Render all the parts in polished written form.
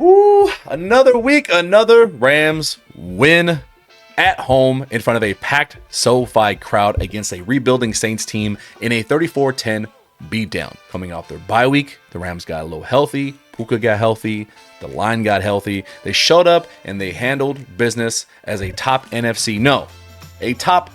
Ooh, another week, another Rams win at home in front of a packed SoFi crowd against a rebuilding Saints team in a 34-10 beatdown. Coming off their bye week, the Rams got a little healthy, Puka got healthy, the line got healthy. They showed up and they handled business as a top a top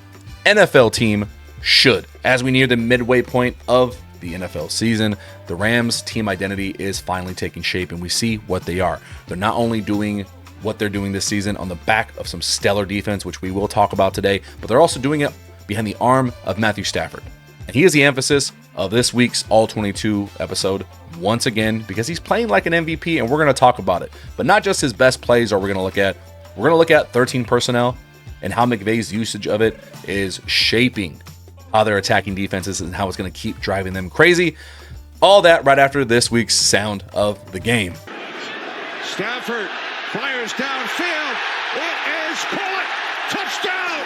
NFL team should. As we near the midway point of the NFL season, the Rams team identity is finally taking shape and we see what they are. They're not only doing what they're doing this season on the back of some stellar defense, which we will talk about today, but they're also doing it behind the arm of Matthew Stafford. And he is the emphasis of this week's ALL-22 episode once again because he's playing like an MVP and we're going to talk about it. But not just his best plays are we going to look at. We're going to look at 13 personnel and how McVay's usage of it is shaping how they're attacking defenses and how it's going to keep driving them crazy. All that right after this week's sound of the game. Stafford fires downfield. It is caught. Touchdown.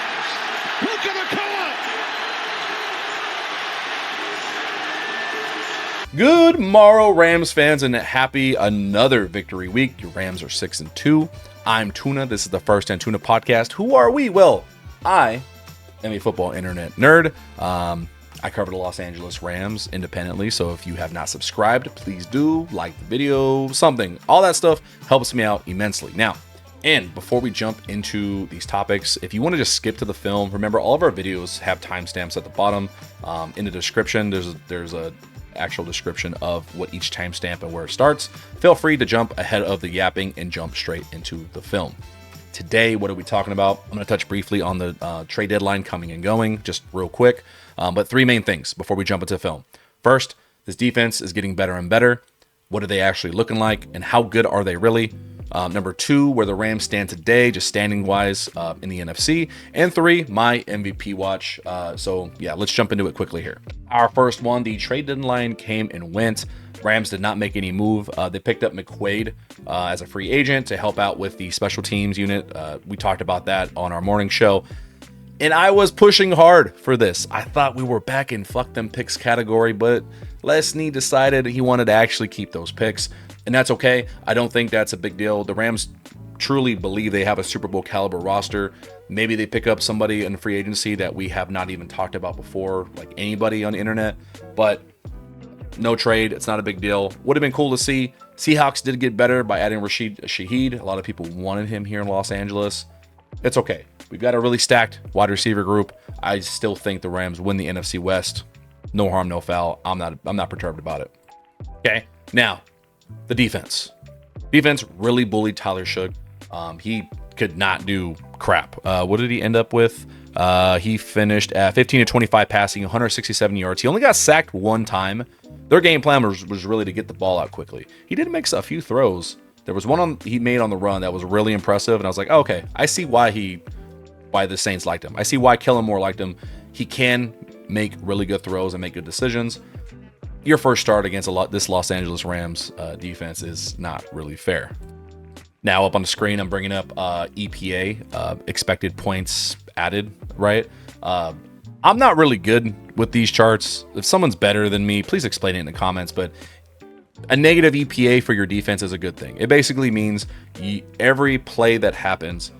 Puka TD. Good morrow, Rams fans, and happy another victory week. Your Rams are 6-2. I'm Tuna. This is the First and Tuna podcast. Who are we? Well, I am a football internet nerd. I cover the Los Angeles Rams independently, so if you have not subscribed, please do, like the video, something. All that stuff helps me out immensely. Now, and before we jump into these topics, if you want to just skip to the film, remember all of our videos have timestamps at the bottom. In the description, there's a actual description of what each timestamp and where it starts. Feel free to jump ahead of the yapping and jump straight into the film. Today, what are we talking about? I'm going to touch briefly on the trade deadline coming and going, just real quick. But three main things before we jump into the film. First, this defense is getting better and better. What are they actually looking like, and how good are they really? Number two, where the Rams stand today, just standing-wise in the NFC. And three, my MVP watch. So, yeah, let's jump into it quickly here. Our first one, the trade deadline came and went. Rams did not make any move. They picked up McQuaid as a free agent to help out with the special teams unit. We talked about that on our morning show. And I was pushing hard for this. I thought we were back in fuck them picks category, but Lesney decided he wanted to actually keep those picks. And that's okay. I don't think that's a big deal. The Rams truly believe they have a Super Bowl caliber roster. Maybe they pick up somebody in free agency that we have not even talked about before, like anybody on the internet. But no trade. It's not a big deal. Would have been cool to see. Seahawks did get better by adding Rashid Shaheed. A lot of people wanted him here in Los Angeles. It's okay. We've got a really stacked wide receiver group. I still think the Rams win the NFC West. No harm, no foul. I'm not perturbed about it. Okay. Now, the defense. Defense really bullied Tyler Shough. He could not do crap. What did he end up with? He finished at 15-25 passing, 167 yards. He only got sacked one time. Their game plan was really to get the ball out quickly. He did make a few throws. There was one he made on the run that was really impressive, and I was like, oh, okay, I see why the Saints liked him. I see why Kellen Moore liked him. He can make really good throws and make good decisions. Your first start against this Los Angeles Rams defense is not really fair. Now up on the screen, I'm bringing up EPA, expected points added, right? I'm not really good with these charts. If someone's better than me, please explain it in the comments, but a negative EPA for your defense is a good thing. It basically means every play that happens,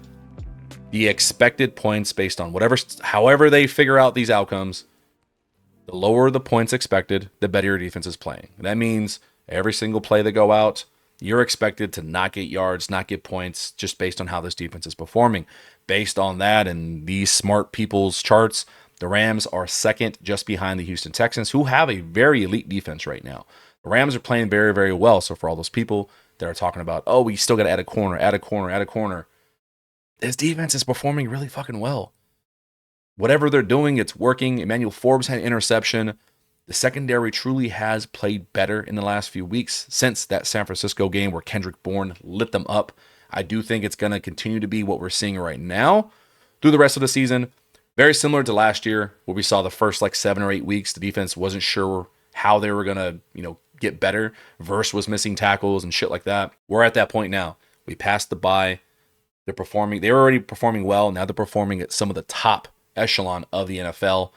the expected points based on however they figure out these outcomes, the lower the points expected, the better your defense is playing. That means every single play that go out, you're expected to not get yards, not get points, just based on how this defense is performing. Based on that and these smart people's charts, the Rams are second just behind the Houston Texans, who have a very elite defense right now. The Rams are playing very, very well. So for all those people that are talking about, oh, we still got to add a corner. This defense is performing really fucking well. Whatever they're doing, it's working. Emmanuel Forbes had an interception. The secondary truly has played better in the last few weeks since that San Francisco game where Kendrick Bourne lit them up. I do think it's going to continue to be what we're seeing right now through the rest of the season. Very similar to last year where we saw the first 7 or 8 weeks, the defense wasn't sure how they were going to, get better. Verse was missing tackles and shit like that. We're at that point now. We passed the bye. They're performing. They were already performing well. Now they're performing at some of the top echelon of the NFL.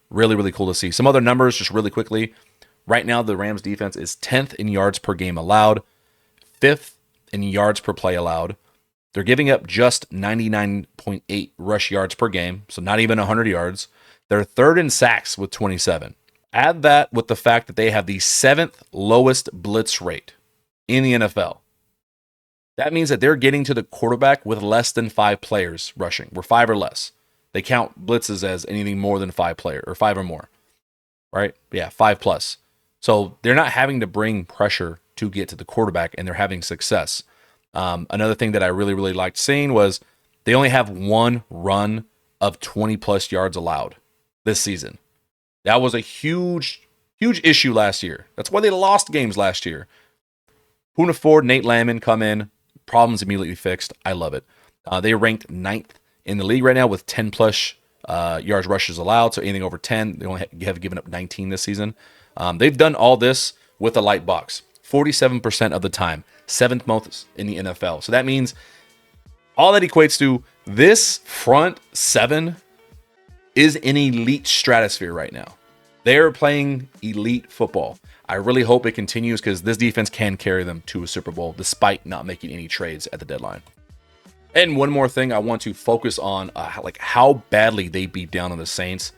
Really, really cool to see. Some other numbers just really quickly. Right now, the Rams defense is 10th in yards per game allowed, 5th in yards per play allowed. They're giving up just 99.8 rush yards per game, so not even 100 yards. They're third in sacks with 27. Add that with the fact that they have the 7th lowest blitz rate in the NFL. That means that they're getting to the quarterback with less than 5 players rushing, or 5 or less. They count blitzes as anything more than 5 players, or 5 or more, right? Yeah, 5 plus. So they're not having to bring pressure to get to the quarterback, and they're having success. Another thing that I really, really liked seeing was they only have one run of 20 plus yards allowed this season. That was a huge, huge issue last year. That's why they lost games last year. Poona Ford, Nate Landman come in, problems immediately fixed. I love it. They ranked 9th in the league right now with 10 plus yards rushes allowed. So anything over 10, they only have given up 19 this season. They've done all this with a light box, 47% of the time, 7th most in the NFL. So that means all that equates to this front 7 is an elite stratosphere right now. They're playing elite football. I really hope it continues because this defense can carry them to a Super Bowl despite not making any trades at the deadline. And one more thing I want to focus on, how badly they beat down on the Saints.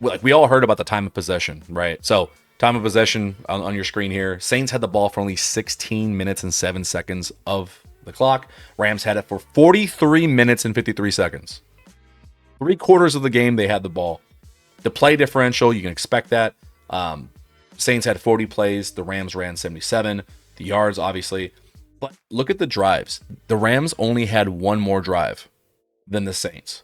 We all heard about the time of possession, right? So time of possession on your screen here. Saints had the ball for only 16 minutes and 7 seconds of the clock. Rams had it for 43 minutes and 53 seconds. 3/4 of the game they had the ball. The play differential, you can expect that. Saints had 40 plays. The Rams ran 77. The yards, obviously. But look at the drives. The Rams only had one more drive than the Saints.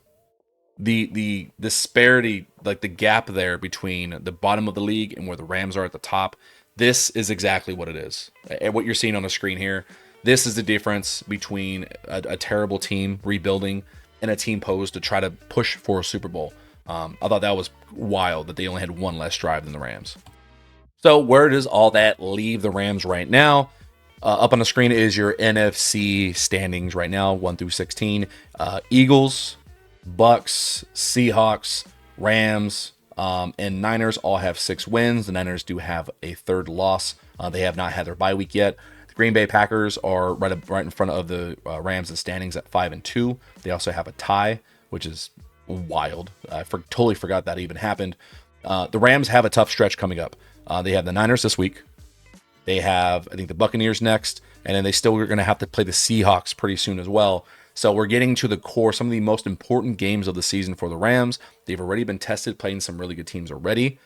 The disparity, like the gap there between the bottom of the league and where the Rams are at the top, this is exactly what it is. And what you're seeing on the screen here, this is the difference between a terrible team rebuilding and a team posed to try to push for a Super Bowl. I thought that was wild that they only had one less drive than the Rams. So where does all that leave the Rams right now? Up on the screen is your NFC standings right now, 1 through 16. Eagles, Bucks, Seahawks, Rams, and Niners all have 6 wins. The Niners do have a 3rd loss. They have not had their bye week yet. The Green Bay Packers are right in front of the Rams in standings at 5-2. They also have a tie, which is wild. I totally forgot that even happened. The Rams have a tough stretch coming up. They have the Niners this week. They have, I think, the Buccaneers next, and then they still are going to have to play the Seahawks pretty soon as well. So we're getting to the core, some of the most important games of the season for the Rams. They've already been tested, playing some really good teams already.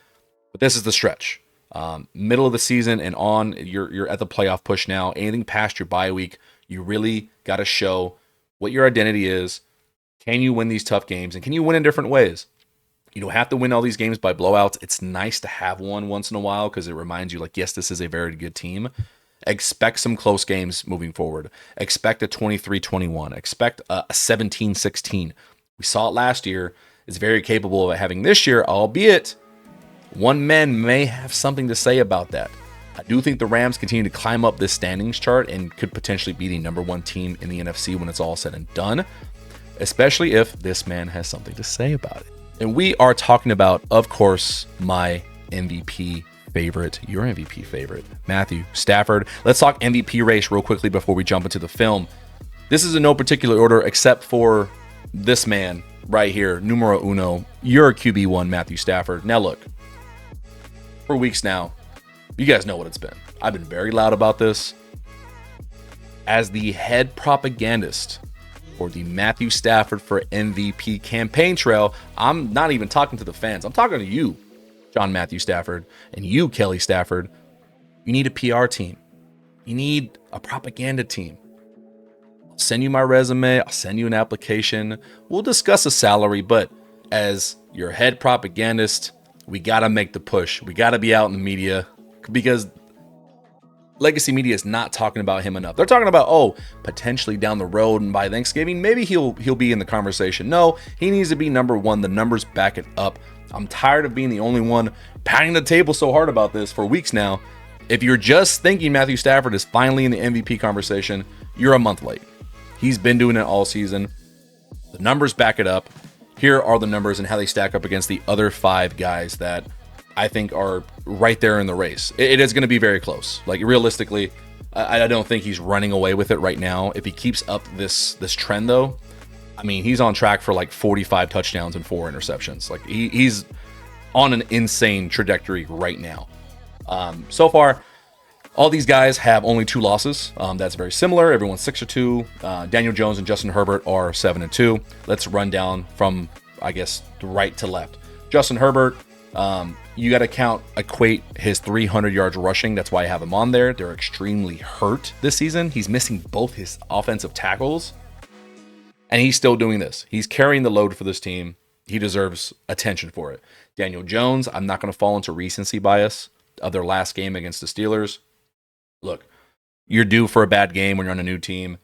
But this is the stretch. Middle of the season and on, you're at the playoff push now. Anything past your bye week, you really got to show what your identity is. Can you win these tough games? And can you win in different ways? You don't have to win all these games by blowouts. It's nice to have one once in a while because it reminds you, yes, this is a very good team. Expect some close games moving forward. Expect a 23-21. Expect a 17-16. We saw it last year. It's very capable of having this year, albeit one man may have something to say about that. I do think the Rams continue to climb up this standings chart and could potentially be the number 1 team in the NFC when it's all said and done, especially if this man has something to say about it. And we are talking about, of course, my MVP favorite, your MVP favorite, Matthew Stafford. Let's talk MVP race real quickly before we jump into the film. This is in no particular order except for this man right here, numero uno, your QB1, Matthew Stafford. Now look, for weeks now, you guys know what it's been. I've been very loud about this. As the head propagandist for the Matthew Stafford for MVP campaign trail, I'm not even talking to the fans. I'm talking to you, John Matthew Stafford, and you, Kelly Stafford. You need a PR team. You need a propaganda team. I'll send you my resume. I'll send you an application. We'll discuss a salary, but as your head propagandist, we got to make the push. We got to be out in the media because legacy media is not talking about him enough. They're talking about, potentially down the road and by Thanksgiving, maybe he'll be in the conversation. No, he needs to be number 1. The numbers back it up. I'm tired of being the only one pounding the table so hard about this for weeks now. If you're just thinking Matthew Stafford is finally in the MVP conversation, you're a month late. He's been doing it all season. The numbers back it up. Here are the numbers and how they stack up against the other 5 guys that I think are right there in the race. It is going to be very close. Realistically, I don't think he's running away with it right now. If he keeps up this trend, though, I mean, he's on track for like 45 touchdowns and 4 interceptions. Like he's on an insane trajectory right now. So far, all these guys have only 2 losses. That's very similar. Everyone's 6-2. Daniel Jones and Justin Herbert are 7-2. Let's run down from, I guess, right to left. Justin Herbert, you got to equate his 300 yards rushing. That's why I have him on there. They're extremely hurt this season. He's missing both his offensive tackles, and he's still doing this. He's carrying the load for this team. He deserves attention for it. Daniel Jones, I'm not going to fall into recency bias of their last game against the Steelers. Look, you're due for a bad game when you're on a new team.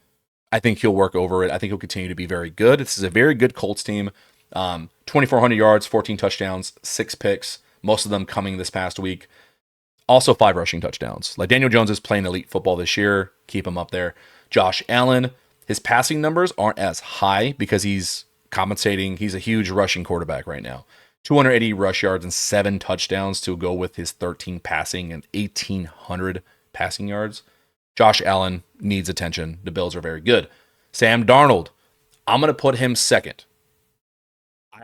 I think he'll work over it. I think he'll continue to be very good. This is a very good Colts team. 2,400 yards, 14 touchdowns, 6 picks, most of them coming this past week. Also 5 rushing touchdowns. Like, Daniel Jones is playing elite football this year. Keep him up there. Josh Allen, his passing numbers aren't as high because he's compensating. He's a huge rushing quarterback right now. 280 rush yards and 7 touchdowns to go with his 13 passing and 1,800 passing yards. Josh Allen needs attention. The Bills are very good. Sam Darnold, I'm going to put him second.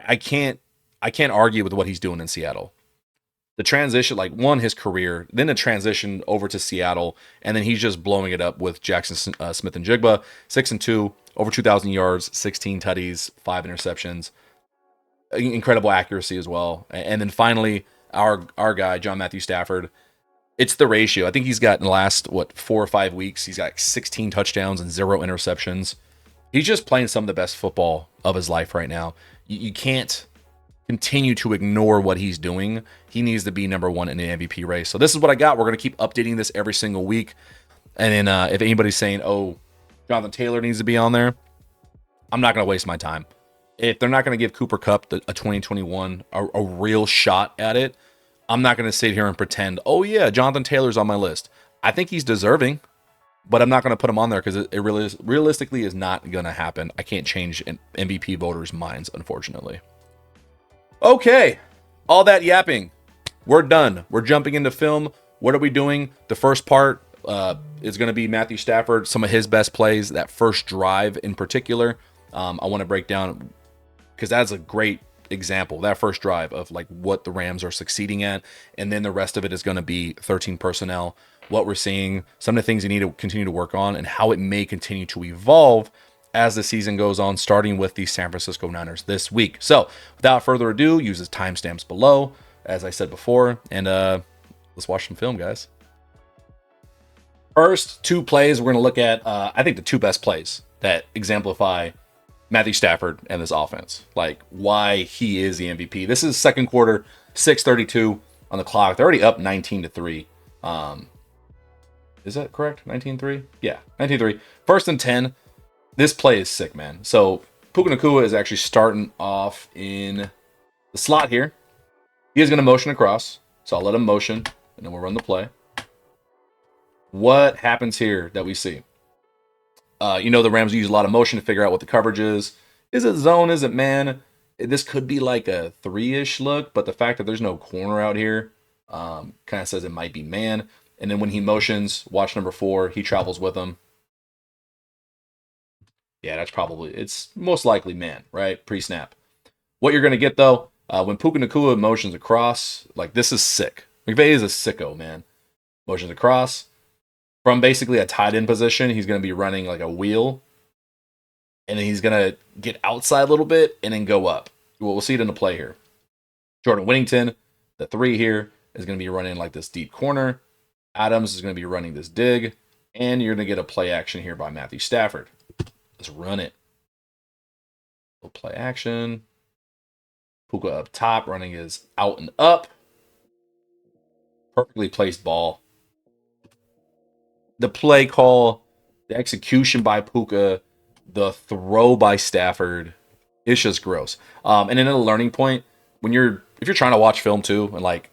I can't argue with what he's doing in Seattle. The transition, like, his career, then the transition over to Seattle, and then he's just blowing it up with Jackson Smith and Jigba. 6-2, over 2,000 yards, 16 tutties, 5 interceptions. Incredible accuracy as well. And then finally, our guy, John Matthew Stafford. It's the ratio. I think he's got in the last, 4 or 5 weeks, he's got 16 touchdowns and 0 interceptions. He's just playing some of the best football of his life right now. You can't continue to ignore what he's doing. He needs to be number 1 in the MVP race. So this is what I got. We're going to keep updating this every single week. And then if anybody's saying, oh, Jonathan Taylor needs to be on there, I'm not going to waste my time. If they're not going to give Cooper Kupp a 2021 a real shot at it, I'm not going to sit here and pretend, oh yeah, Jonathan Taylor's on my list. I think he's deserving, but I'm not going to put him on there because it really realistically is not going to happen. I can't change MVP voters' minds, unfortunately. Okay, all that yapping. We're done. We're jumping into film. What are we doing? The first part is going to be Matthew Stafford, some of his best plays, that first drive in particular. I want to break down because that's a great example, that first drive of like what the Rams are succeeding at, and then the rest of it is going to be 13 personnel, what we're seeing, some of the things you need to continue to work on, and how it may continue to evolve as the season goes on, starting with the San Francisco Niners this week. So without further ado, use the timestamps below, as I said before, and let's watch some film, guys. First 2 plays we're going to look at, I think the 2 best plays that exemplify Matthew Stafford and this offense, like why he is the MVP. This is second quarter, 6:32 on the clock. They're already up 19-3. Is that correct? 19-3? Yeah, 19-3. First and 10. This play is sick, man. So Puka Nacua is actually starting off in the slot here. He is going to motion across, so I'll let him motion, and then we'll run the play. What happens here that we see? The Rams use a lot of motion to figure out what the coverage is. Is it zone? Is it man? This could be like a 3-ish look, but the fact that there's no corner out here kind of says it might be man. And then when he motions, watch number 4, he travels with him. Yeah, it's most likely man, right? Pre-snap. What you're going to get, though, when Puka Nacua motions across, like, this is sick. McVay is a sicko, man. Motions across. From basically a tight end position, he's going to be running like a wheel. And then he's going to get outside a little bit and then go up. We'll see it in the play here. Jordan Whittington, the 3 here, is going to be running like this deep corner. Adams is going to be running this dig. And you're going to get a play action here by Matthew Stafford. Let's run it. Little play action. Puka up top, running his out and up. Perfectly placed ball. The play call, the execution by Puka, the throw by Stafford, it's just gross. And then a learning point, if you're trying to watch film too, and like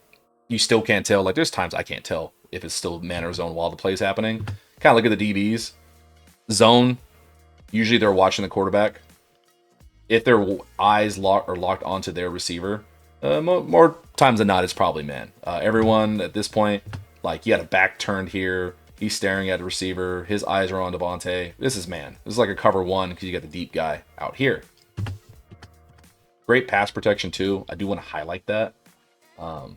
you still can't tell, like there's times I can't tell if it's still man or zone while the play's happening. Kind of look at the DBs. Zone, usually they're watching the quarterback. If their eyes are locked onto their receiver, more times than not, it's probably man. Everyone at this point, like, you got a back turned here. He's staring at the receiver. His eyes are on Davante. This is like a cover one because you got the deep guy out here. Great pass protection too. I do want to highlight that. I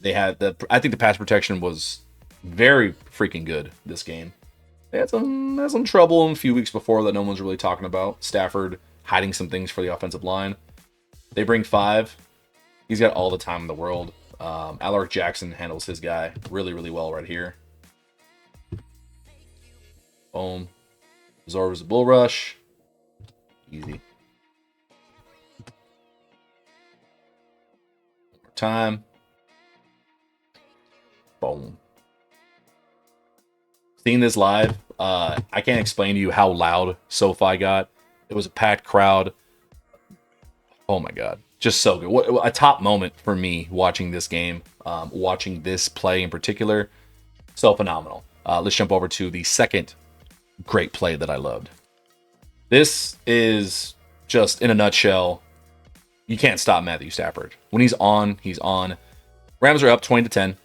think the pass protection was very freaking good this game. They had some trouble in a few weeks before that no one's really talking about. Stafford hiding some things for the offensive line. They bring 5. He's got all the time in the world. Alaric Jackson handles his guy really, really well right here. Boom. Absorbs the bull rush. Easy. More time. Boom. Seeing this live, I can't explain to you how loud SoFi got. It was a packed crowd. Oh my God. Just so good. A top moment for me watching this game, watching this play in particular. So phenomenal. Let's jump over to the second great play that I loved. This is just, in a nutshell, you can't stop Matthew Stafford. When he's on, he's on. Rams are up 20-10.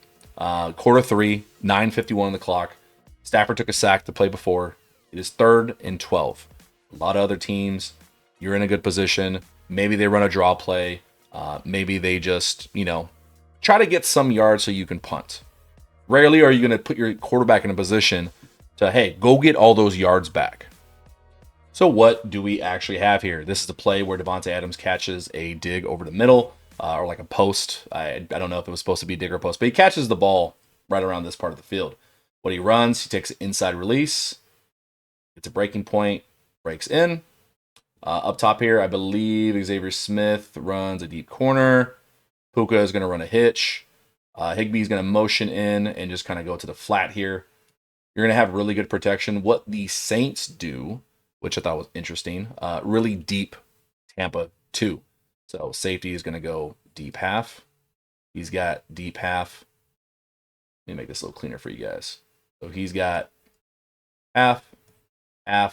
Quarter 3, 9:51 on the clock. Stafford took a sack the play before. It is 3rd and 12. A lot of other teams, you're in a good position. Maybe they run a draw play. Maybe they just, try to get some yards so you can punt. Rarely are you going to put your quarterback in a position to, hey, go get all those yards back. So what do we actually have here? This is the play where Davante Adams catches a dig over the middle, or like a post. I don't know if it was supposed to be a dig or post, but he catches the ball right around this part of the field. When he runs, he takes an inside release. It's a breaking point, breaks in. Up top here, I believe Xavier Smith runs a deep corner. Puka is going to run a hitch. HIGBEE is going to motion in and just kind of go to the flat here. You're going to have really good protection. What the Saints do, which I thought was interesting, really deep Tampa 2. So safety is going to go deep half. He's got deep half. Let me make this a little cleaner for you guys. So he's got half. I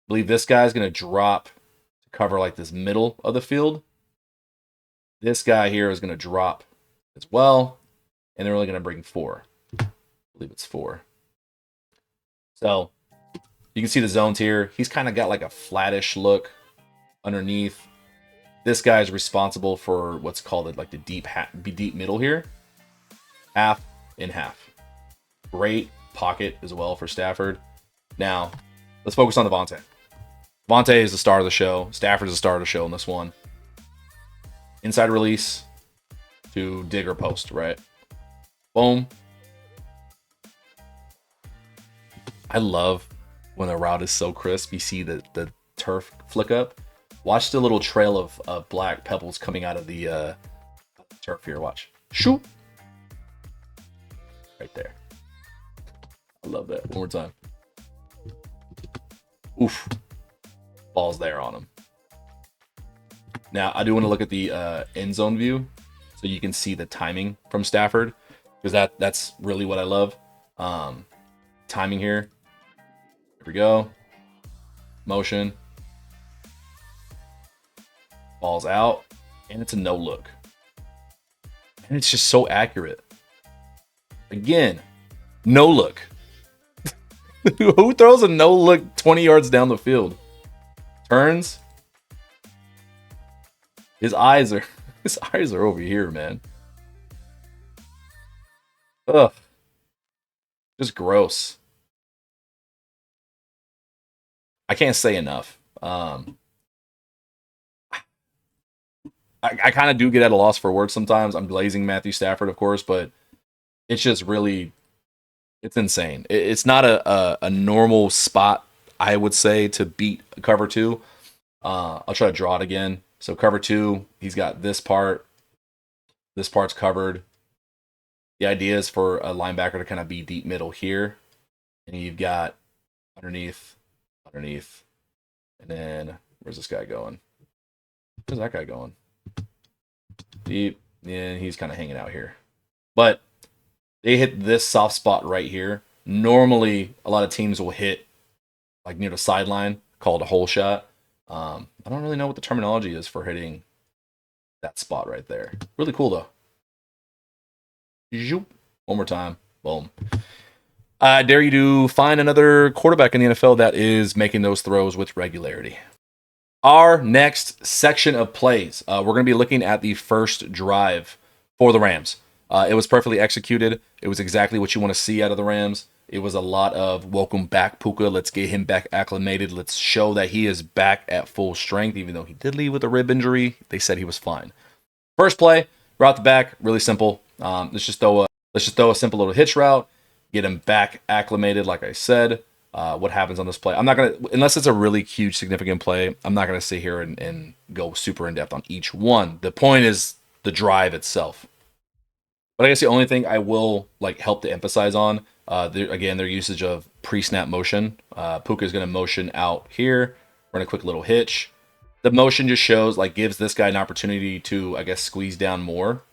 believe this guy's going to drop to cover like this middle of the field. This guy here is going to drop as well. And they're only going to bring 4. I believe it's 4. So you can see the zones here. He's kind of got like a flattish look underneath. This guy is responsible for what's called like the deep middle here. Half and half. Great pocket as well for Stafford. Now, let's focus on Davante. Davante is the star of the show. Stafford is the star of the show in this one. Inside release to dig or post, right? Boom. I love when a route is so crisp. You see the turf flick up. Watch the little trail of black pebbles coming out of the turf here. Watch. Shoot. Right there. I love that. One more time. Oof. Ball's there on him. Now, I do want to look at the end zone view so you can see the timing from Stafford, because that's really what I love. Timing here. Here we go. Motion. Ball's out. And it's a no look. And it's just so accurate. Again, no look. Who throws a no look 20 yards down the field? Turns. His eyes are over here, man. Ugh. Just gross. I can't say enough. I kind of do get at a loss for words sometimes. I'm glazing Matthew Stafford, of course, but it's just really, it's insane. It's not a normal spot, I would say, to beat cover 2. I'll try to draw it again. So cover 2, he's got this part. This part's covered. The idea is for a linebacker to kind of be deep middle here. And you've got underneath. And then, where's this guy going? Where's that guy going? Deep. Yeah, he's kind of hanging out here. But they hit this soft spot right here. Normally, a lot of teams will hit like near the sideline, called a hole shot. I don't really know what the terminology is for hitting that spot right there. Really cool, though. Zoop. One more time. Boom. I dare you to find another quarterback in the NFL that is making those throws with regularity. Our next section of plays, we're going to be looking at the first drive for the Rams. It was perfectly executed. It was exactly what you want to see out of the Rams. It was a lot of welcome back, Puka. Let's get him back acclimated. Let's show that he is back at full strength, even though he did leave with a rib injury. They said he was fine. First play, route the back, really simple. Let's just throw a simple little hitch route, get him back acclimated. Like I said, what happens on this play? I'm not gonna, unless it's a really huge, significant play. I'm not gonna sit here and go super in depth on each one. The point is the drive itself. But I guess the only thing I will help to emphasize on, their usage of pre-snap motion. Puka is going to motion out here, run a quick little hitch. The motion just shows, gives this guy an opportunity to, I guess, squeeze down more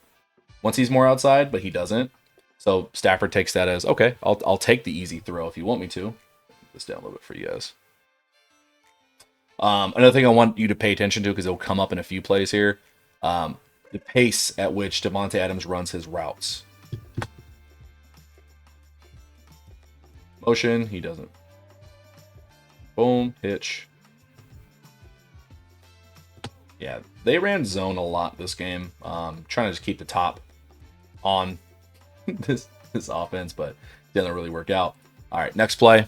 once he's more outside, but he doesn't. So Stafford takes that as, okay, I'll take the easy throw if you want me to. Put this down a little bit for you guys. Another thing I want you to pay attention to, because it'll come up in a few plays here, the pace at which Davante Adams runs his routes. Motion, he doesn't. Boom, hitch. Yeah, they ran zone a lot this game. Trying to just keep the top on this offense, but didn't really work out. All right, next play.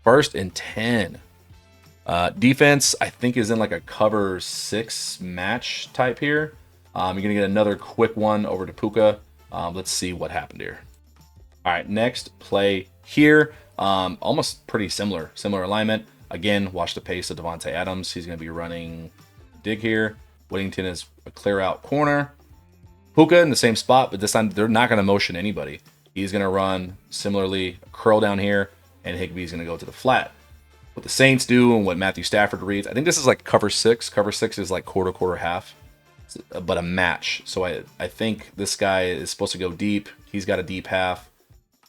1st and 10. Defense, I think, is in a cover 6 match type here. You're going to get another quick one over to Puka. Let's see what happened here. All right, next play here. Almost pretty similar alignment. Again, watch the pace of Davante Adams. He's going to be running dig here. Whittington is a clear out corner. Puka in the same spot, but this time they're not going to motion anybody. He's going to run similarly, curl down here, and HIGBEE is going to go to the flat. What the Saints do and what Matthew Stafford reads, I think this is cover 6. Cover 6 is quarter, half, but a match. So I think this guy is supposed to go deep. He's got a deep half.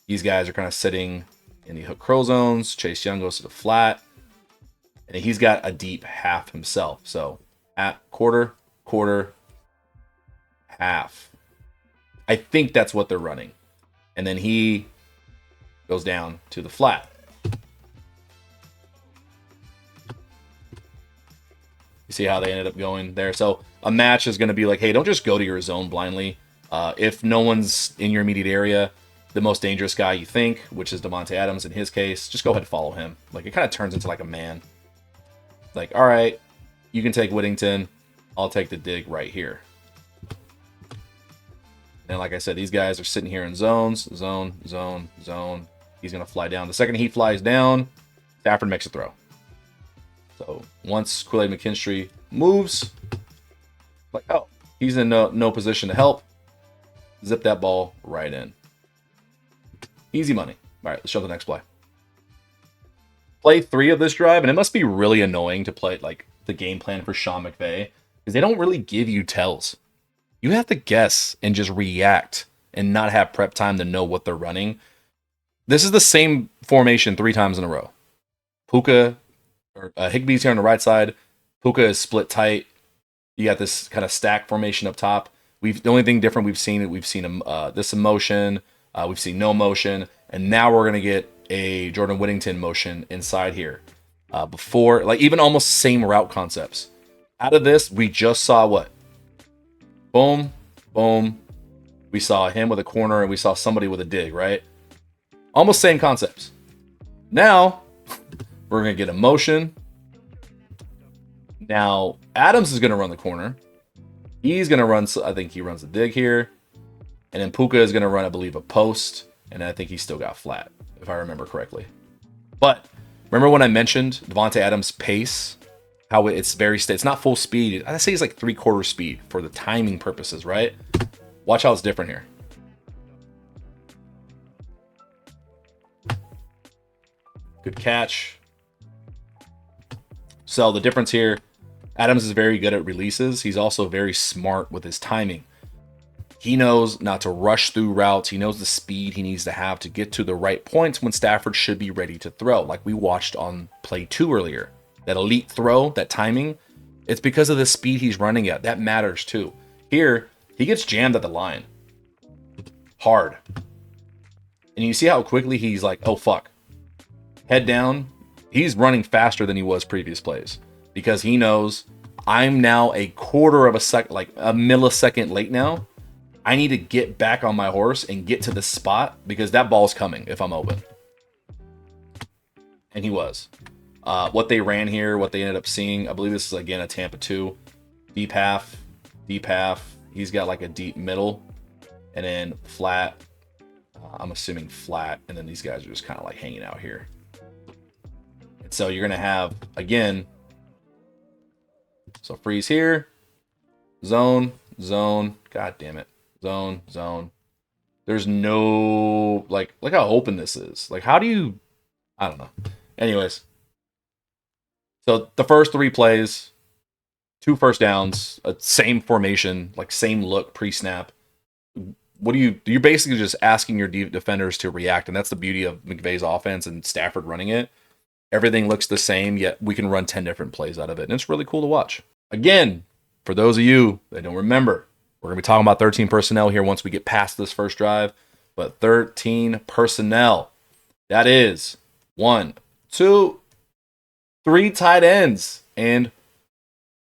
These guys are kind of sitting in the hook curl zones. Chase Young goes to the flat, and he's got a deep half himself. So at quarter, half. I think that's what they're running. And then he goes down to the flat. You see how they ended up going there. So a match is going to be hey, don't just go to your zone blindly. If no one's in your immediate area, the most dangerous guy you think, which is Davante Adams in his case, just go ahead and follow him. It kind of turns into a man. All right, you can take Whittington. I'll take the dig right here. And like I said, these guys are sitting here in zones. Zone. He's going to fly down. The second he flies down, Stafford makes a throw. So once Kool-Aid McKinstry moves, oh, he's in no position to help. Zip that ball right in. Easy money. All right, let's show the next play. Play 3 of this drive, and it must be really annoying to play the game plan for Sean McVay, because they don't really give you tells. You have to guess and just react and not have prep time to know what they're running. This is the same formation 3 times in a row. HIGBEE's here on the right side. Puka is split tight. You got this kind of stack formation up top. The only thing different we've seen this in motion. We've seen no motion, and now we're gonna get a Jordan Whittington motion inside here. Before, even almost same route concepts. Out of this, we just saw what? Boom, boom. We saw him with a corner, and we saw somebody with a dig, right? Almost same concepts. Now we're going to get a motion. Now, Adams is going to run the corner. He's going to run, I think he runs the dig here. And then Puka is going to run, I believe, a post. And I think he still got flat, if I remember correctly. But remember when I mentioned Davante Adams' pace? How it's it's not full speed. I say it's 3/4 speed for the timing purposes, right? Watch how it's different here. Good catch. So the difference here, Adams is very good at releases. He's also very smart with his timing. He knows not to rush through routes. He knows the speed he needs to have to get to the right points when Stafford should be ready to throw, like we watched on play 2 earlier. That elite throw, that timing, it's because of the speed he's running at. That matters too. Here, he gets jammed at the line. hard. And you see how quickly he's like, oh, fuck. Head down. He's running faster than he was previous plays because he knows I'm now a quarter of a second, like a millisecond late now. I need to get back on my horse and get to the spot because that ball's coming if I'm open. And he was. What they ran here, what they ended up seeing, I believe this is again a Tampa 2. Deep half. He's got like a deep middle and then flat. I'm assuming flat. And then these guys are just kind of like hanging out here. And so you're going to have, again, so freeze here. Zone. God damn it. Zone. There's no, like, look how open this is. Like, how do you, I don't know. Anyways. So the first 3 plays, 2 first downs, same formation, like same look pre-snap. What do you're basically just asking your defenders to react. And that's the beauty of McVay's offense and Stafford running it. Everything looks the same, yet we can run 10 different plays out of it. And it's really cool to watch. Again, for those of you that don't remember, we're going to be talking about 13 personnel here once we get past this first drive. But 13 personnel. That is 1, 2, 3 tight ends and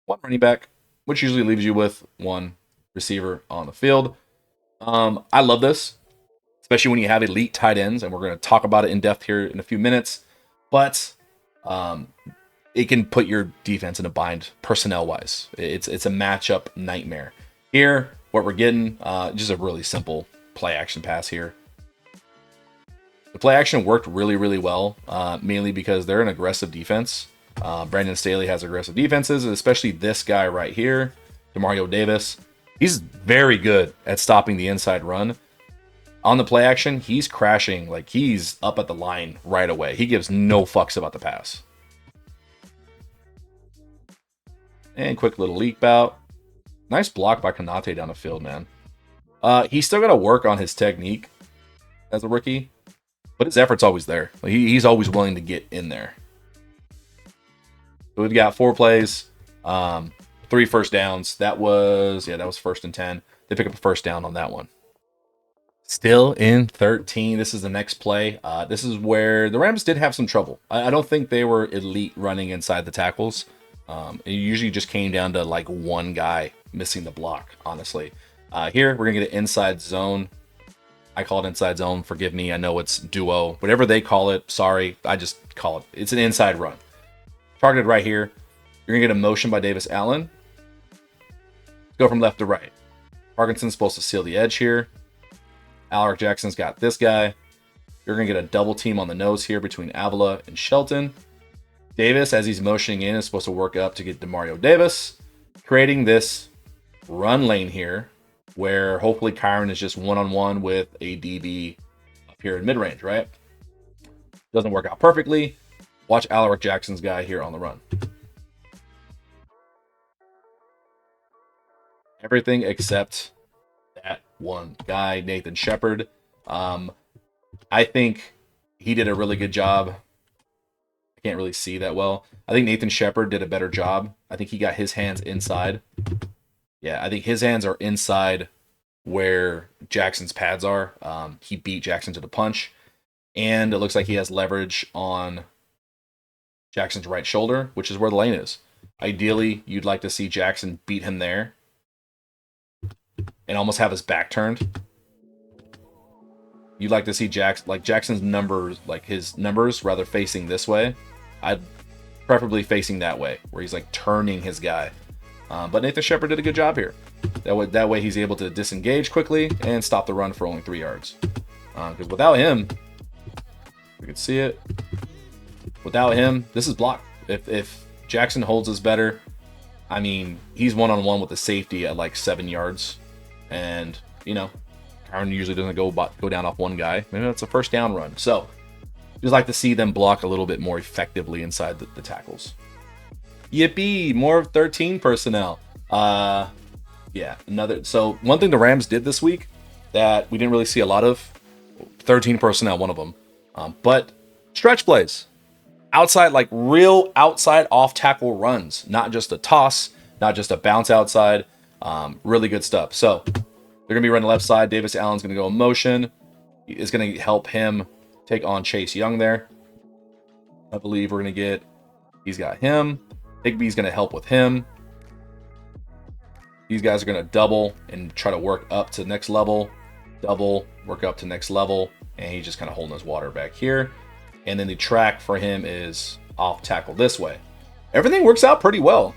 1 running back, which usually leaves you with 1 receiver on the field. I love this, especially when you have elite tight ends, and we're going to talk about it in depth here in a few minutes. But it can put your defense in a bind personnel-wise. It's a matchup nightmare. Here, what we're getting, just a really simple play action pass here. The play action worked really, really well, mainly because they're an aggressive defense. Brandon Staley has aggressive defenses, especially this guy right here, Demario Davis. He's very good at stopping the inside run. On the play action, he's crashing, like he's up at the line right away. He gives no fucks about the pass. And quick little leak bout. Nice block by Konate down the field, man. He's still got to work on his technique as a rookie. But his effort's always there. He's always willing to get in there. So we've got 4 plays, 3 first downs. That was 1st and 10. They pick up a first down on that one. Still in 13. This is the next play. This is where the Rams did have some trouble. I don't think they were elite running inside the tackles. It usually just came down to like one guy missing the block, honestly. Here, we're going to get an inside zone. I call it inside zone. Forgive me. I know it's duo. Whatever they call it. Sorry. I just call it. It's an inside run. Targeted right here. You're going to get a motion by Davis Allen. Go from left to right. Parkinson's supposed to seal the edge here. Alaric Jackson's got this guy. You're going to get a double team on the nose here between Avila and Shelton. Davis, as he's motioning in, is supposed to work up to get Demario Davis, creating this run lane here where hopefully Kyren is just one-on-one with a DB up here in mid-range, right? Doesn't work out perfectly. Watch Alaric Jackson's guy here on the run. Everything except that one guy, Nathan Shepard. I think he did a really good job. I can't really see that well. I think Nathan Shepard did a better job. I think he got his hands inside. Yeah, I think his hands are inside where Jackson's pads are. He beat Jackson to the punch. And it looks like he has leverage on Jackson's right shoulder, which is where the lane is. Ideally, you'd like to see Jackson beat him there and almost have his back turned. You'd like to see Jackson's numbers, like his numbers, rather facing this way. I'd preferably facing that way, where he's like turning his guy. But Nathan Shepard did a good job here. That way he's able to disengage quickly and stop the run for only 3 yards. Because without him, we can see it. Without him, this is blocked. If Jackson holds us better, I mean, he's one-on-one with the safety at like 7 yards. And, you know, Kyren usually doesn't go down off one guy. Maybe that's a first down run. So, just like to see them block a little bit more effectively inside the tackles. Yippee! More of 13 personnel. Yeah, another. So, one thing the Rams did this week that we didn't really see a lot of, 13 personnel, one of them. But stretch plays. Outside, like real outside off-tackle runs. Not just a toss, not just a bounce outside. Really good stuff. So, They're going to be running left side. Davis Allen's going to go in motion. Is going to help him take on Chase Young there. I believe we're going to get... He's got him. HIGBEE's going to help with him. These guys are going to double and try to work up to next level. Double, work up to next level. And he's just kind of holding his water back here. And then the track for him is off tackle this way. Everything works out pretty well.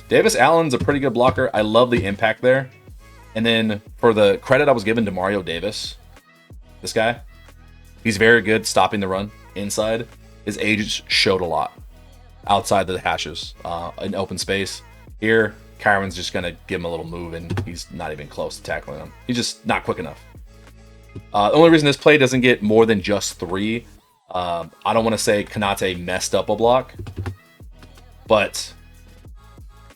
Davis Allen's a pretty good blocker. I love the impact there. And then for the credit I was given to Mario Davis, this guy, he's very good stopping the run inside. His age showed a lot outside the hashes in open space. Here, Kyren's just going to give him a little move, and he's not even close to tackling him. He's just not quick enough. The only reason this play doesn't get more than just 3, I don't want to say Konate messed up a block, but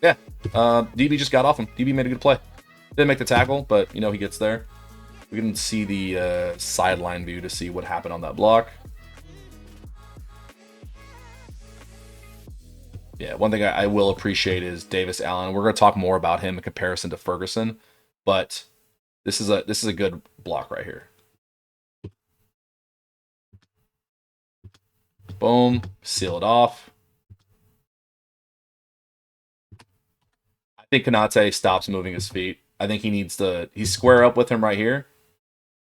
yeah, DB just got off him. DB made a good play. Didn't make the tackle, but he gets there. We can see the sideline view to see what happened on that block. Yeah, one thing I will appreciate is Davis Allen. We're going to talk more about him in comparison to Ferguson, but this is a good block right here. Boom, seal it off. I think Konate stops moving his feet. I think he needs to... He's square up with him right here.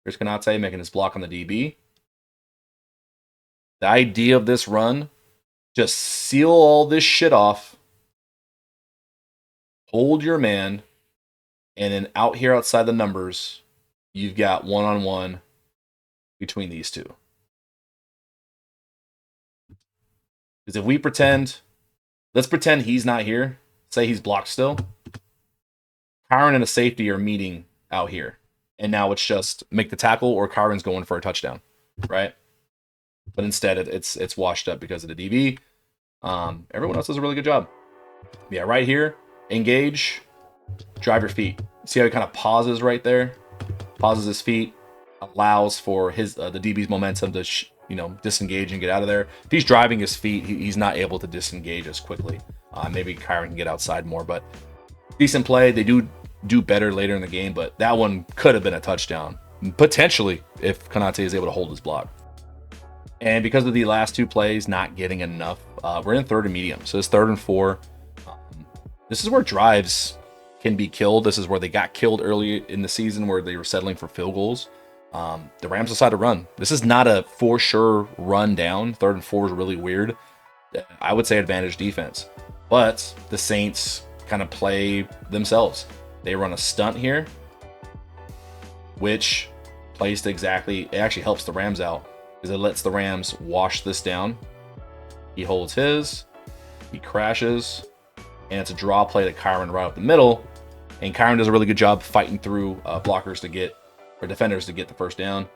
Here's Konate making his block on the DB. The idea of this run, just seal all this shit off. Hold your man. And then out here outside the numbers, you've got one-on-one between these two. Because if we pretend... Let's pretend he's not here. Say he's blocked still. Kyren and a safety are meeting out here. And now it's just make the tackle or Kyren's going for a touchdown. Right? But instead, it's washed up because of the DB. Everyone else does a really good job. Yeah, right here, engage, drive your feet. See how he kind of pauses right there? Pauses his feet, allows for his the DB's momentum to disengage and get out of there. If he's driving his feet, he's not able to disengage as quickly. Maybe Kyren can get outside more, but decent play. They do better later in the game, but that one could have been a touchdown. Potentially, if Konate is able to hold his block. And because of the last 2 plays not getting enough, we're in 3rd and medium. So it's 3rd and 4. This is where drives can be killed. This is where they got killed early in the season where they were settling for field goals. The Rams decided to run. This is not a for sure run down. 3rd and 4 is really weird. I would say advantage defense. But the Saints kind of play themselves. They run a stunt here, which plays to exactly... It actually helps the Rams out. Because it lets the Rams wash this down. He holds his. He crashes. And it's a draw play to Kyren right up the middle. And Kyren does a really good job fighting through blockers to get... Or defenders to get the first down.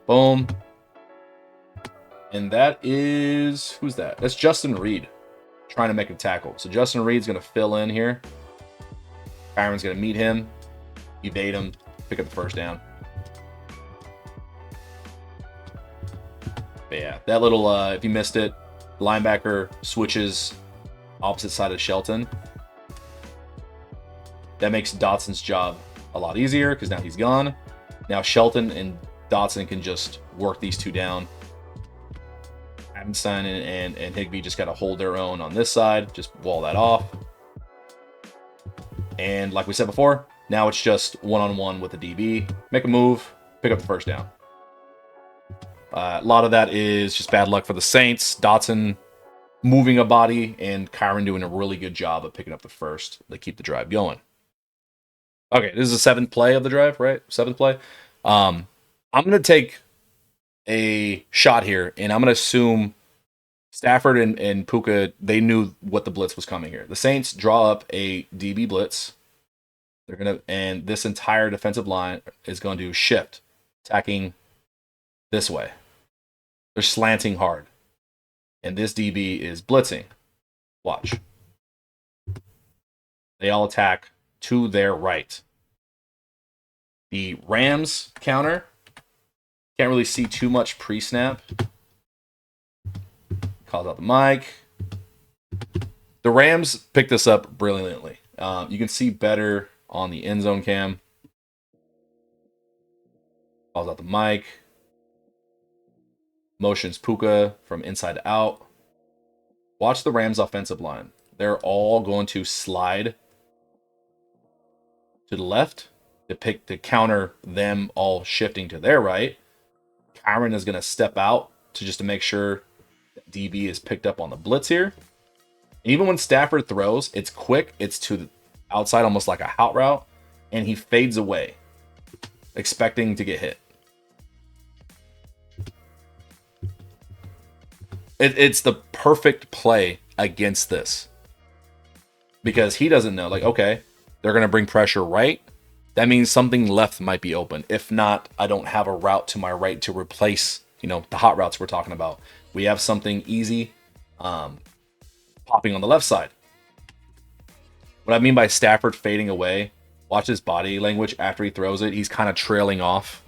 Boom. And that is... Who's that? That's Justin Reed. Trying to make a tackle. So Justin Reed's going to fill in here. Kyren's going to meet him. Evade him. Pick up the first down. But yeah, that little, if you missed it, linebacker switches opposite side of Shelton. That makes Dotson's job a lot easier because now he's gone. Now Shelton and Dotson can just work these two down. Adamson and HIGBEE just got to hold their own on this side, just wall that off. And like we said before, now it's just one-on-one with the DB. Make a move, pick up the first down. A lot of that is just bad luck for the Saints. Dotson moving a body and Kyren doing a really good job of picking up the first to keep the drive going. Okay, this is the 7th play of the drive, right? 7th play. I'm going to take a shot here, and I'm going to assume Stafford and Puka, they knew what the blitz was coming here. The Saints draw up a DB blitz. They're going to, and this entire defensive line is going to shift, attacking this way. They're slanting hard. And this DB is blitzing. Watch. They all attack to their right. The Rams counter. Can't really see too much pre-snap. Calls out the mic. The Rams picked this up brilliantly. You can see better on the end zone cam. Calls out the mic. Motions Puka from inside out. Watch the Rams offensive line. They're all going to slide to the left to counter them all shifting to their right. Kyren is going to step out to make sure that DB is picked up on the blitz here. Even when Stafford throws, it's quick. It's to the outside, almost like a out route, and he fades away, expecting to get hit. It's the perfect play against this. Because he doesn't know, like, okay, they're going to bring pressure right. That means something left might be open. If not, I don't have a route to my right to replace, the hot routes we're talking about. We have something easy popping on the left side. What I mean by Stafford fading away, watch his body language after he throws it. He's kind of trailing off.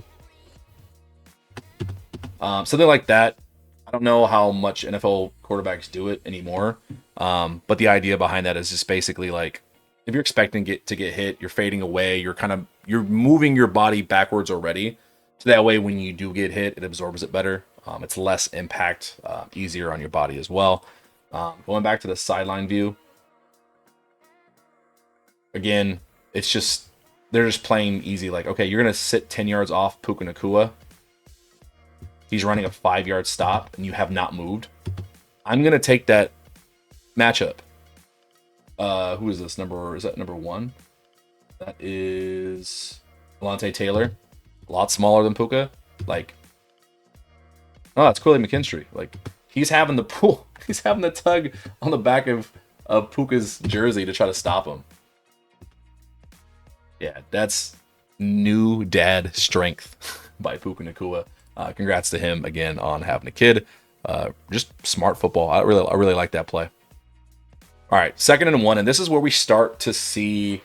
Something like that. I don't know how much NFL quarterbacks do it anymore. But the idea behind that is just basically like, if you're expecting to get hit, you're fading away, you're moving your body backwards already. So that way when you do get hit, it absorbs it better. It's less impact, easier on your body as well. Going back to the sideline view. Again, they're just playing easy. Like, okay, you're going to sit 10 yards off Puka Nacua. He's running a 5-yard stop and you have not moved. I'm going to take that matchup. Who is this? Is that number 1? That is Davante Taylor. A lot smaller than Puka. Like, oh, it's Quilly McKinstry. Like, he's having the tug on the back of Puka's jersey to try to stop him. Yeah, that's new dad strength by Puka Nacua. Congrats to him again on having a kid. Just smart football. I really like that play. All right, 2nd and 1, and this is where we start to see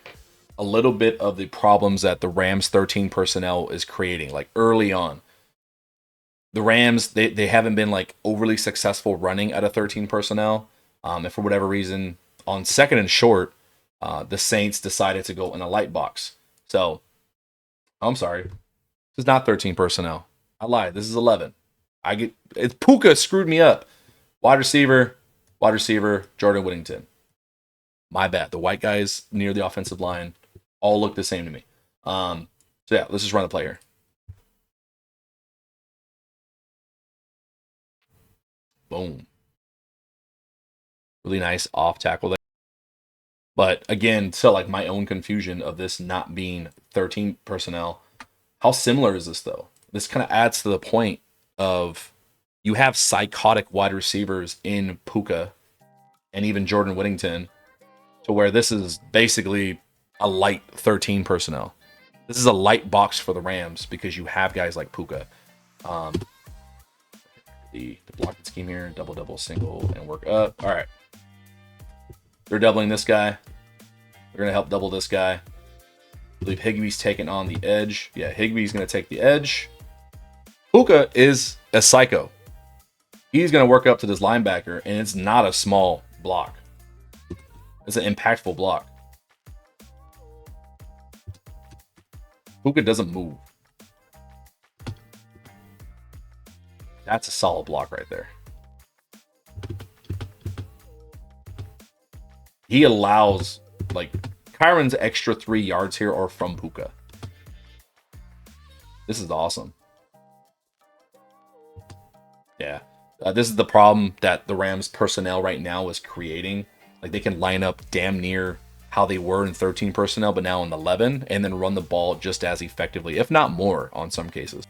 a little bit of the problems that the Rams 13 personnel is creating. Like early on, the Rams they haven't been like overly successful running out of 13 personnel. And for whatever reason, on 2nd and short, the Saints decided to go in a light box. So, I'm sorry, this is not 13 personnel. I lied. This is 11. It's Puka screwed me up. Wide receiver, Jordan Whittington. My bad. The white guys near the offensive line all look the same to me. So yeah, let's just run the play here. Boom. Really nice off tackle there. But again, so like my own confusion of this not being 13 personnel. How similar is this though? This kind of adds to the point of you have psychotic wide receivers in Puka and even Jordan Whittington, to where this is basically a light 13 personnel. This is a light box for the Rams because you have guys like Puka. The blocking scheme here, double, single, and work up. All right. They're doubling this guy. They're going to help double this guy. I believe HIGBEE's taking on the edge. Yeah, HIGBEE's going to take the edge. Puka is a psycho. He's going to work up to this linebacker, and it's not a small block. It's an impactful block. Puka doesn't move. That's a solid block right there. He allows, like, Kyren's extra 3 yards here are from Puka. This is awesome. Yeah. This is the problem that the Rams personnel right now is creating. Like, they can line up damn near how they were in 13 personnel, but now in 11, and then run the ball just as effectively, if not more, on some cases.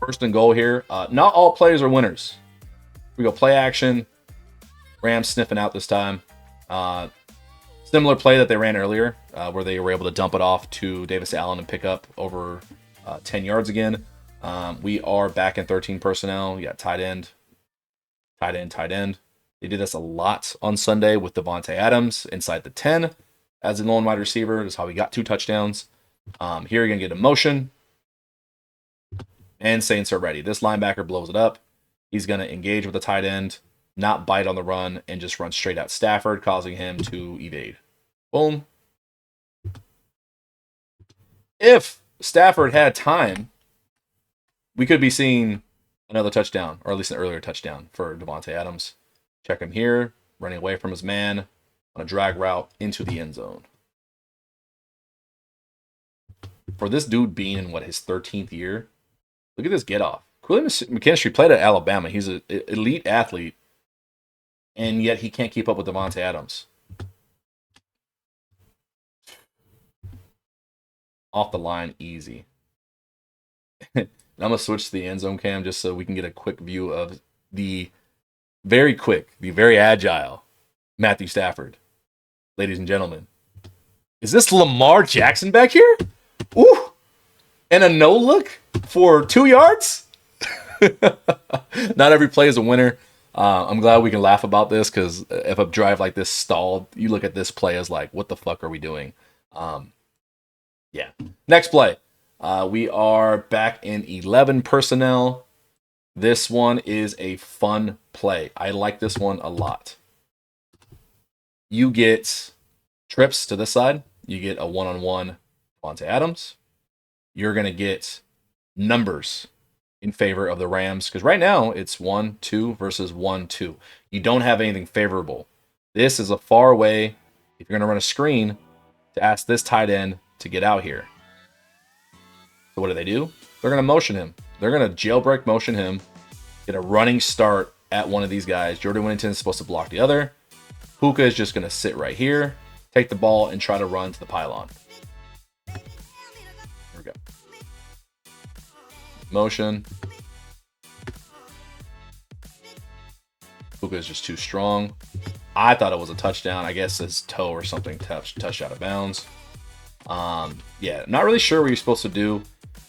1st and goal here. Not all plays are winners. We go play action. Rams sniffing out this time. Similar play that they ran earlier, where they were able to dump it off to Davis Allen and pick up over 10 yards again. We are back in 13 personnel. Yeah, tight end. They did this a lot on Sunday with Davante Adams inside the 10 as a lone wide receiver. That's how we got 2 touchdowns. Here you're going to get a motion. And Saints are ready. This linebacker blows it up. He's going to engage with the tight end, not bite on the run, and just run straight at Stafford, causing him to evade. Boom. If Stafford had time, we could be seeing another touchdown, or at least an earlier touchdown for Davante Adams. Check him here, running away from his man on a drag route into the end zone. For this dude being in, his 13th year, look at this get off. William McKinstry played at Alabama. He's an elite athlete, and yet he can't keep up with Davante Adams. Off the line, easy. I'm going to switch to the end zone cam just so we can get a quick view of the very agile Matthew Stafford. Ladies and gentlemen, is this Lamar Jackson back here? Ooh, and a no look for 2 yards? Not every play is a winner. I'm glad we can laugh about this, because if a drive like this stalled, you look at this play as like, what the fuck are we doing? Yeah. Next play. We are back in 11 personnel. This one is a fun play. I like this one a lot. You get trips to this side. You get a one-on-one Davante Adams. You're going to get numbers in favor of the Rams, because right now it's 1-2 versus 1-2. You don't have anything favorable. This is a far way, if you're going to run a screen, to ask this tight end to get out here. So what do? They're going to motion him. They're going to jailbreak motion him, get a running start at one of these guys. Jordan Whittington is supposed to block the other. Puka is just going to sit right here, take the ball, and try to run to the pylon. Here we go. Motion. Puka is just too strong. I thought it was a touchdown. I guess his toe or something touched out of bounds. Yeah, not really sure what you're supposed to do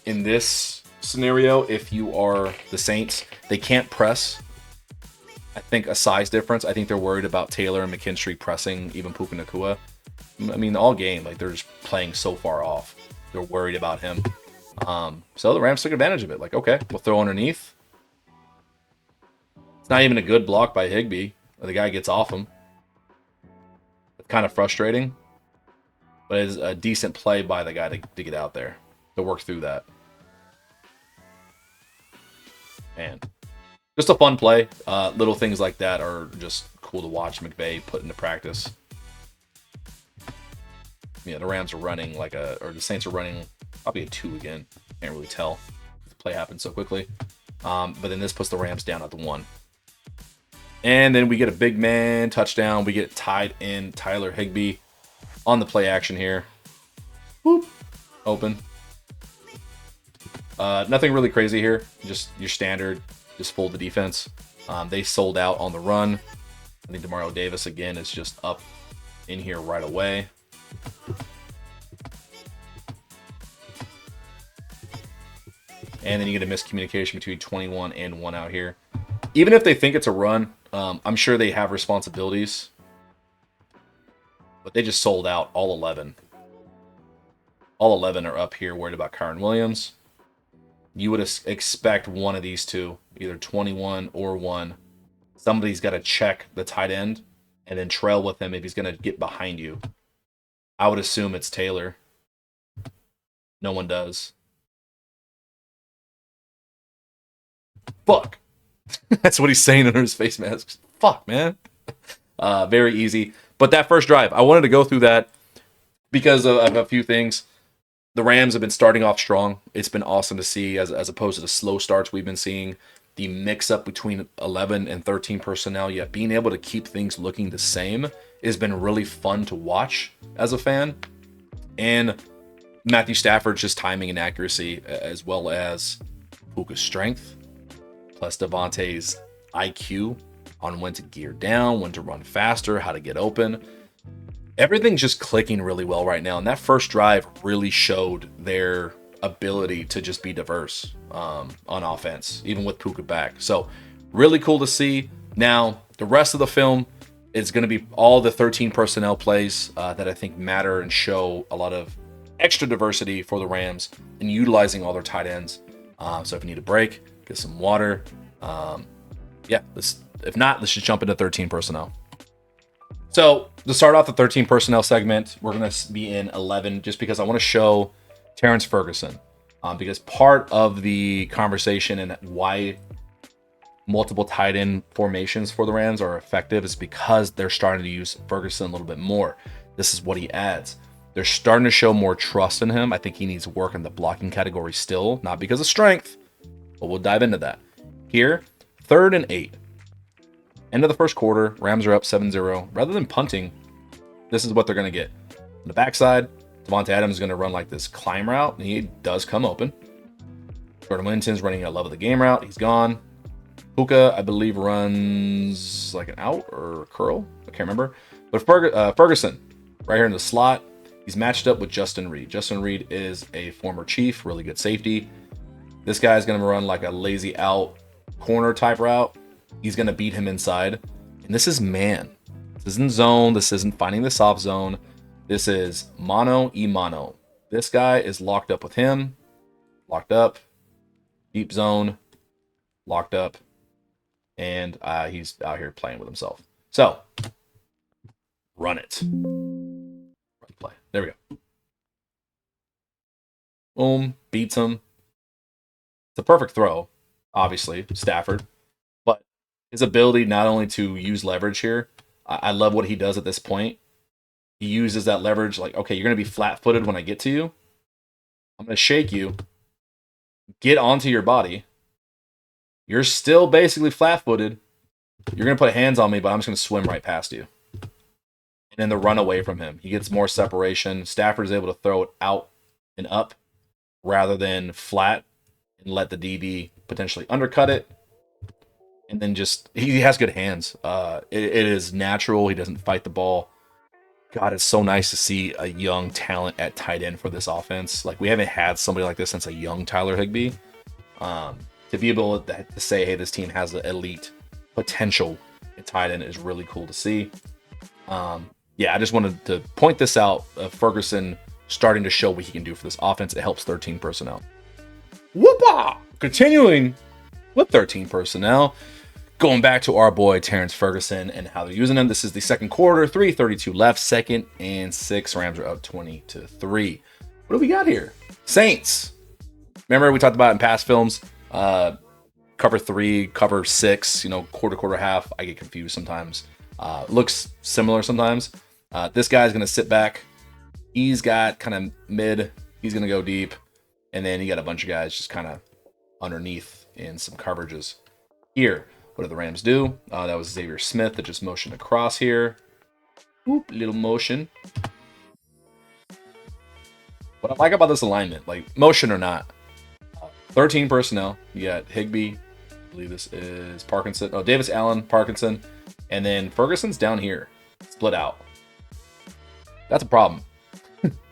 in this scenario. If you are the Saints, they can't press. I think a size difference. I think they're worried about Taylor and McKinstry pressing even Puka Nacua. I mean, all game, like, they're just playing so far off. They're worried about him. So the Rams took advantage of it. Like, okay, we'll throw underneath. It's not even a good block by HIGBEE. The guy gets off him. It's kind of frustrating. But it's a decent play by the guy to get out there, to work through that. Man, just a fun play. Little things like that are just cool to watch McVay put into practice. Yeah, the Rams are running or the Saints are running probably a 2 again. Can't really tell. The play happened so quickly. But then this puts the Rams down at the 1. And then we get a big man touchdown. We get tied in Tyler HIGBEE on the play action here. Whoop. Open. Nothing really crazy here. Just your standard. Just fold the defense. They sold out on the run. I think Demario Davis, again, is just up in here right away. And then you get a miscommunication between 21 and 1 out here. Even if they think it's a run, I'm sure they have responsibilities. But they just sold out all 11. All 11 are up here worried about Kyren Williams. You would expect one of these two, either 21 or 1. Somebody's got to check the tight end and then trail with him if he's going to get behind you. I would assume it's Taylor. No one does. Fuck. That's what he's saying under his face mask. Fuck, man. Very easy. But that first drive, I wanted to go through that because of a few things. The Rams have been starting off strong. It's been awesome to see, as opposed to the slow starts we've been seeing. The mix-up between 11 and 13 personnel, yet being able to keep things looking the same has been really fun to watch as a fan. And Matthew Stafford's just timing and accuracy, as well as Puka's strength, plus Davante's IQ on when to gear down, when to run faster, how to get open. Everything's just clicking really well right now. And that first drive really showed their ability to just be diverse on offense, even with Puka back. So really cool to see. Now, the rest of the film is going to be all the 13 personnel plays that I think matter and show a lot of extra diversity for the Rams and utilizing all their tight ends. So if you need a break, get some water. If not, let's just jump into 13 personnel. So to start off the 13 personnel segment, we're going to be in 11 just because I want to show Terrence Ferguson, because part of the conversation and why multiple tight end formations for the Rams are effective is because they're starting to use Ferguson a little bit more. This is what he adds. They're starting to show more trust in him. I think he needs work in the blocking category still, not because of strength, but we'll dive into that. Here, 3rd and 8. End of the first quarter, Rams are up 7-0. Rather than punting, this is what they're going to get. On the backside, Davante Adams is going to run like this climb route, and he does come open. Jordan Winton's running a love of the game route. He's gone. Puka, I believe, runs like an out or a curl. I can't remember. But Ferguson, right here in the slot, he's matched up with Justin Reed. Justin Reed is a former Chief, really good safety. This guy's going to run like a lazy out corner type route. He's going to beat him inside. And this is man. This isn't zone. This isn't finding the soft zone. This is mano y mano. This guy is locked up with him. Locked up. Deep zone. Locked up. And he's out here playing with himself. So, run it. Run play. There we go. Boom. Beats him. It's a perfect throw, obviously, Stafford. But his ability not only to use leverage here, I love what he does at this point. He uses that leverage like, okay, you're going to be flat-footed when I get to you. I'm going to shake you. Get onto your body. You're still basically flat-footed. You're going to put hands on me, but I'm just going to swim right past you. And then the run away from him. He gets more separation. Stafford is able to throw it out and up rather than flat and let the DB potentially undercut it. And then just, he has good hands. It is natural. He doesn't fight the ball. God, it's so nice to see a young talent at tight end for this offense. Like, we haven't had somebody like this since a young Tyler HIGBEE. To be able to say, hey, this team has the elite potential at tight end is really cool to see. Yeah, I just wanted to point this out. Ferguson starting to show what he can do for this offense. It helps 13 personnel. Whoopah! Continuing with 13 personnel. Going back to our boy Terrence Ferguson and how they're using him. This is the second quarter, 3:32 left, 2nd and 6. Rams are up 20-3. What do we got here? Saints. Remember we talked about in past films, cover 3, cover 6, quarter, half. I get confused sometimes. Looks similar sometimes. This guy's going to sit back. He's got kind of mid. He's going to go deep. And then you got a bunch of guys just kind of underneath in some coverages. Here, what do the Rams do? That was Xavier Smith that just motioned across here. Whoop, little motion. What I like about this alignment, like motion or not, 13 personnel. You got HIGBEE. I believe this is Parkinson. Oh, Davis Allen, Parkinson. And then Ferguson's down here, split out. That's a problem.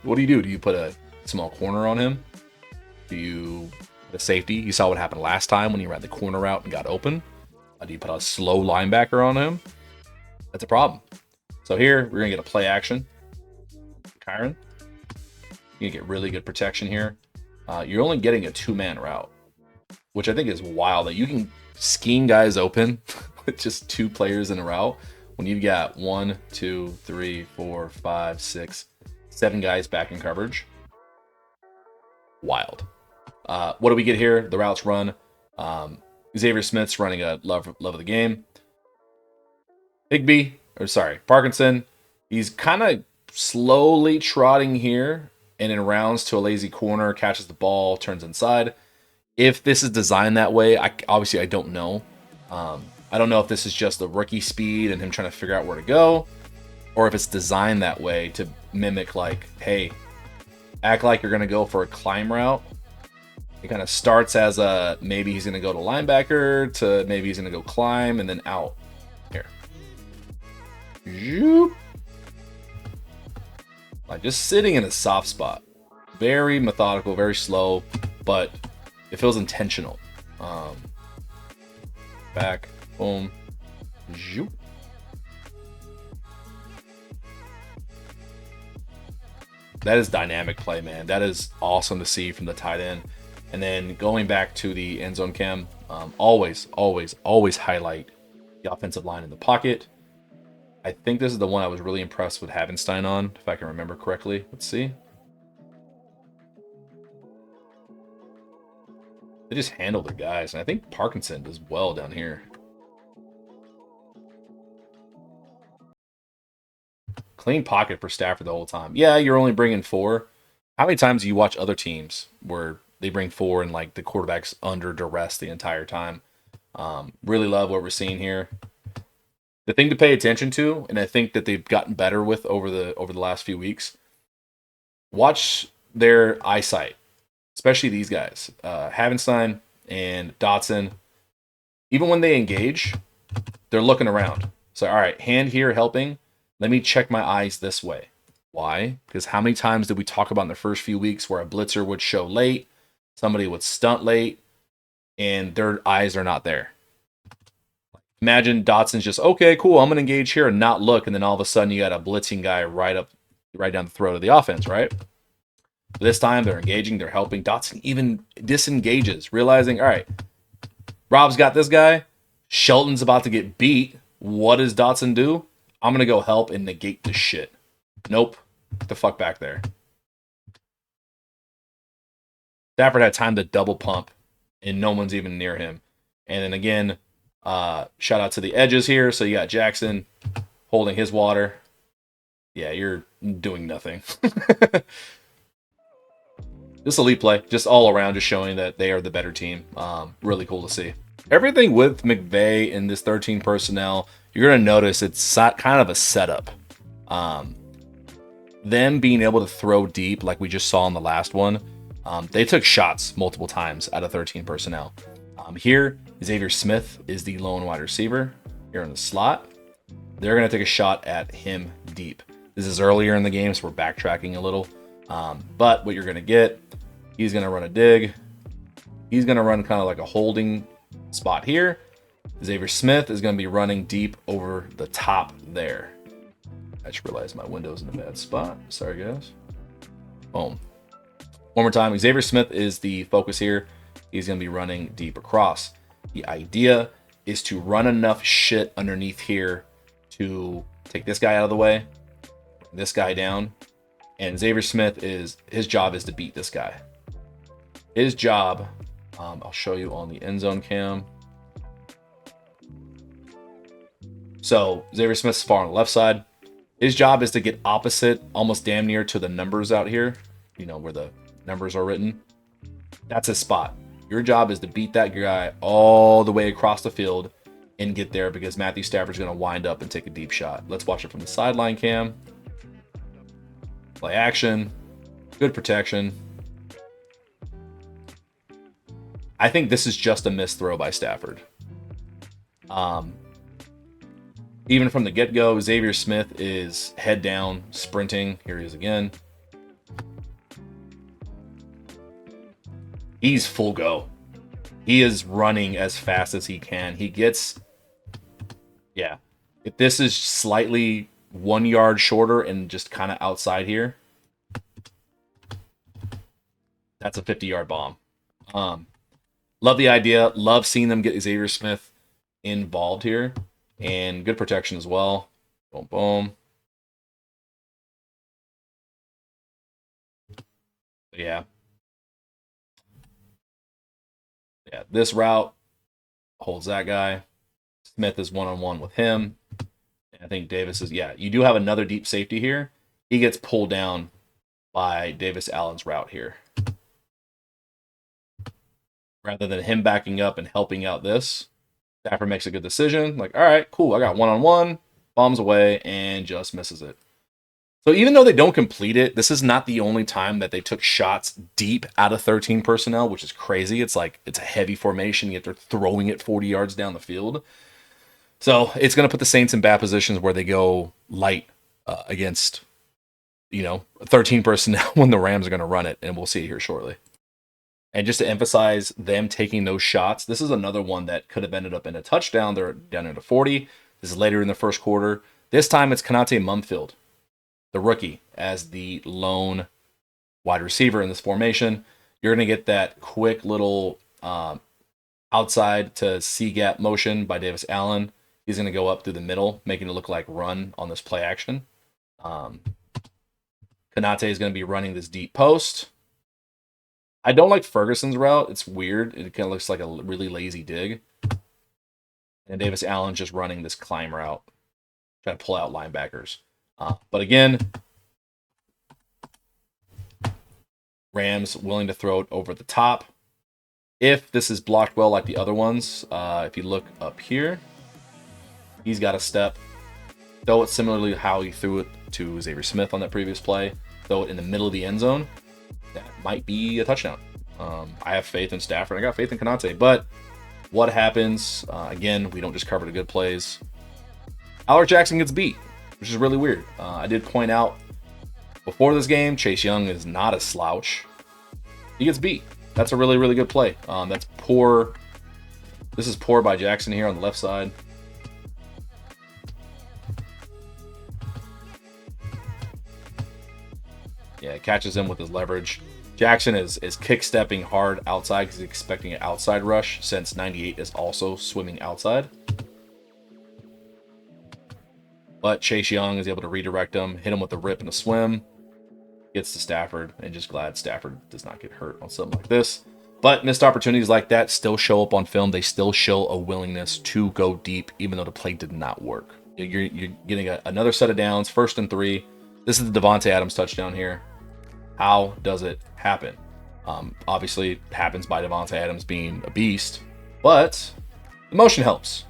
What do? Do you put a small corner on him? Do you put a safety? You saw what happened last time when he ran the corner route and got open. Do you put a slow linebacker on him? That's a problem. So here, we're going to get a play action. Kyren. You're going to get really good protection here. You're only getting a 2-man route, which I think is wild that you can scheme guys open with just 2 players in a route when you've got 1, 2, 3, 4, 5, 6, 7 guys back in coverage. Wild. What do we get here? The routes run. Xavier Smith's running a love of the game. Parkinson. He's kind of slowly trotting here and in rounds to a lazy corner, catches the ball, turns inside. If this is designed that way, I don't know. I don't know if this is just the rookie speed and him trying to figure out where to go, or if it's designed that way to mimic like, hey, act like you're going to go for a climb route. It kind of starts as maybe he's going to go to linebacker to maybe he's going to go climb and then out. Here. Zoop. Like just sitting in a soft spot. Very methodical, very slow, but it feels intentional. Back. Boom. Zoop. That is dynamic play, man. That is awesome to see from the tight end. And then going back to the end zone cam, always highlight the offensive line in the pocket. I think this is the one I was really impressed with Havenstein on, if I can remember correctly. Let's see. They just handle their guys. And I think Parkinson does well down here. Clean pocket for Stafford the whole time. Yeah, you're only bringing 4. How many times do you watch other teams where they bring 4 and like the quarterback's under duress the entire time? Really love what we're seeing here. The thing to pay attention to, and I think that they've gotten better with over the last few weeks, watch their eyesight, especially these guys, Havenstein and Dotson. Even when they engage, they're looking around. So, all right, hand here helping. Let me check my eyes this way. Why? Because how many times did we talk about in the first few weeks where a blitzer would show late, somebody would stunt late, and their eyes are not there? Imagine Dotson's just, okay, cool, I'm going to engage here and not look, and then all of a sudden you got a blitzing guy right down the throat of the offense, right? This time they're engaging, they're helping. Dotson even disengages, realizing, all right, Rob's got this guy. Shelton's about to get beat. What does Dotson do? I'm going to go help and negate this shit. Nope. Get the fuck back there. Stafford had time to double pump, and no one's even near him. And then again, shout out to the edges here. So you got Jackson holding his water. Yeah, you're doing nothing. Just elite play, just all around, just showing that they are the better team. Really cool to see. Everything with McVay in this 13 personnel, you're going to notice it's kind of a setup. Them being able to throw deep like we just saw in the last one, they took shots multiple times out of 13 personnel. Here, Xavier Smith is the lone wide receiver here in the slot. They're going to take a shot at him deep. This is earlier in the game, so we're backtracking a little. But what you're going to get, he's going to run a dig. He's going to run kind of like a holding spot here. Xavier Smith is going to be running deep over the top there. I just realized my window's in a bad spot. Sorry, guys. Boom. One more time. Xavier Smith is the focus here. He's going to be running deep across. The idea is to run enough shit underneath here to take this guy out of the way, this guy down, and Xavier Smith his job is to beat this guy. His job, I'll show you on the end zone cam. So Xavier Smith's far on the left side. His job is to get opposite, almost damn near to the numbers out here, where the numbers are written. That's his spot. Your job is to beat that guy all the way across the field and get there, because Matthew Stafford's going to wind up and take a deep shot. Let's watch it from the sideline cam. Play action. Good protection. I think this is just a missed throw by Stafford. Even from the get-go, Xavier Smith is head down, sprinting. Here he is again. He's full go. He is running as fast as he can. He gets... Yeah. If this is slightly 1 yard shorter and just kind of outside here, that's a 50-yard bomb. Love the idea. Love seeing them get Xavier Smith involved here. And good protection as well. Boom, boom. Yeah. Yeah, this route holds that guy. Smith is one-on-one with him. And I think Davis is, yeah, you do have another deep safety here. He gets pulled down by Davis Allen's route here. Rather than him backing up and helping out this, Stafford makes a good decision. Like, all right, cool, I got one-on-one, bombs away, and just misses it. So even though they don't complete it, this is not the only time that they took shots deep out of 13 personnel, which is crazy. It's like, it's a heavy formation, yet they're throwing it 40 yards down the field. So it's going to put the Saints in bad positions where they go light against, 13 personnel when the Rams are going to run it, and we'll see it here shortly. And just to emphasize them taking those shots, this is another one that could have ended up in a touchdown. They're down into 40. This is later in the first quarter. This time it's Kanate Mumpfield, the rookie, as the lone wide receiver in this formation. You're going to get that quick little outside to C-gap motion by Davis Allen. He's going to go up through the middle, making it look like run on this play action. Kanate is going to be running this deep post. I don't like Ferguson's route. It's weird. It kind of looks like a really lazy dig. And Davis Allen's just running this climb route, trying to pull out linebackers. But again, Rams willing to throw it over the top. If this is blocked well like the other ones, if you look up here, he's got a step. Throw it similarly to how he threw it to Xavier Smith on that previous play. Throw it in the middle of the end zone. That might be a touchdown. I have faith in Stafford. I got faith in Konate. But what happens? Again, we don't just cover the good plays. Alec Jackson gets beat, which is really weird. I did point out before this game, Chase Young is not a slouch. He gets beat. That's a really, really good play. That's poor. This is poor by Jackson here on the left side. Yeah, it catches him with his leverage. Jackson is kick-stepping hard outside because he's expecting an outside rush since 98 is also swimming outside. But Chase Young is able to redirect him, hit him with a rip and a swim. Gets to Stafford, and just glad Stafford does not get hurt on something like this. But missed opportunities like that still show up on film. They still show a willingness to go deep, even though the play did not work. You're getting another set of downs, 1st and 3. This is the Davante Adams touchdown here. How does it happen? Obviously, it happens by Davante Adams being a beast, but the motion helps.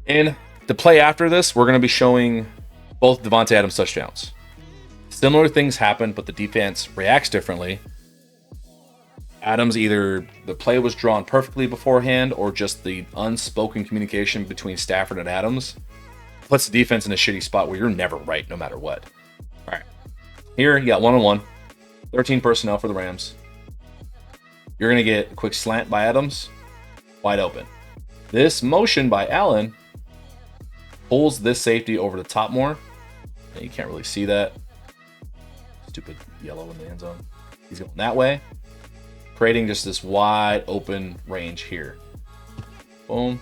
In the play after this, we're going to be showing both Davante Adams touchdowns. Similar things happen, but the defense reacts differently. Adams, either the play was drawn perfectly beforehand or just the unspoken communication between Stafford and Adams puts the defense in a shitty spot where you're never right no matter what. All right. Here, you got 1-on-1. 13 personnel for the Rams. You're going to get a quick slant by Adams. Wide open. This motion by Allen pulls this safety over the top more. And you can't really see that. Stupid yellow in the end zone. He's going that way, creating just this wide open range here. Boom.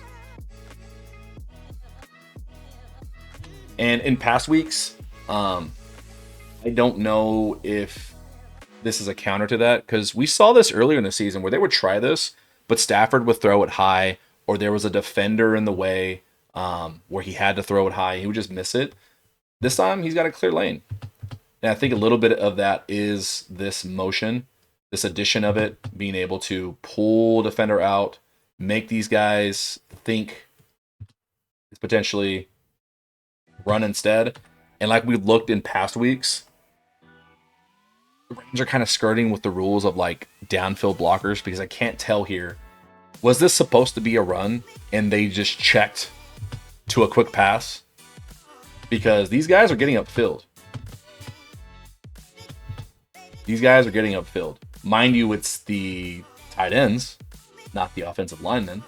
And in past weeks, I don't know if this is a counter to that, because we saw this earlier in the season where they would try this, but Stafford would throw it high, or there was a defender in the way where he had to throw it high. He would just miss it. This time, he's got a clear lane. And I think a little bit of that is this motion, this addition of it, being able to pull defender out, make these guys think it's potentially run instead. And like we looked in past weeks, the Rams are kind of skirting with the rules of like downfield blockers, because I can't tell here, was this supposed to be a run and they just checked to a quick pass? Because these guys are getting upfield. These guys are getting upfield. Mind you, it's the tight ends, not the offensive linemen.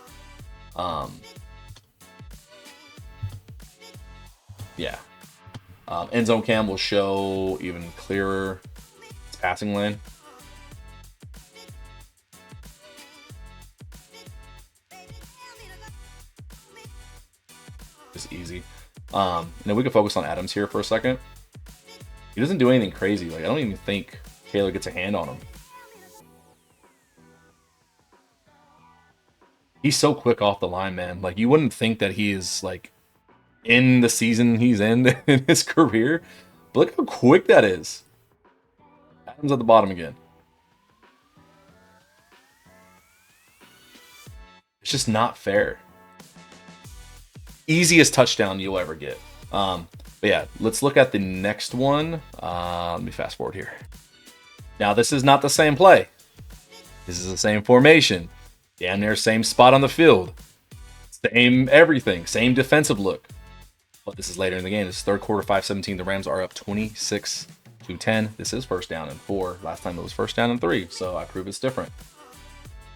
Yeah. End zone cam will show even clearer its passing lane. Just easy. And then we can focus on Adams here for a second. He doesn't do anything crazy. Like, I don't even think Taylor gets a hand on him. He's so quick off the line, man. Like, you wouldn't think that he is like in the season he's in his career. But look how quick that is. Adams at the bottom again. It's just not fair. Easiest touchdown you'll ever get. But yeah, let's look at the next one. Let me fast forward here. Now, this is not the same play. This is the same formation. Damn near same spot on the field. Same everything. Same defensive look. But this is later in the game. This is third quarter, 5-17. The Rams are up 26-10. This is 1st down and 4. Last time it was 1st down and 3. So I prove it's different.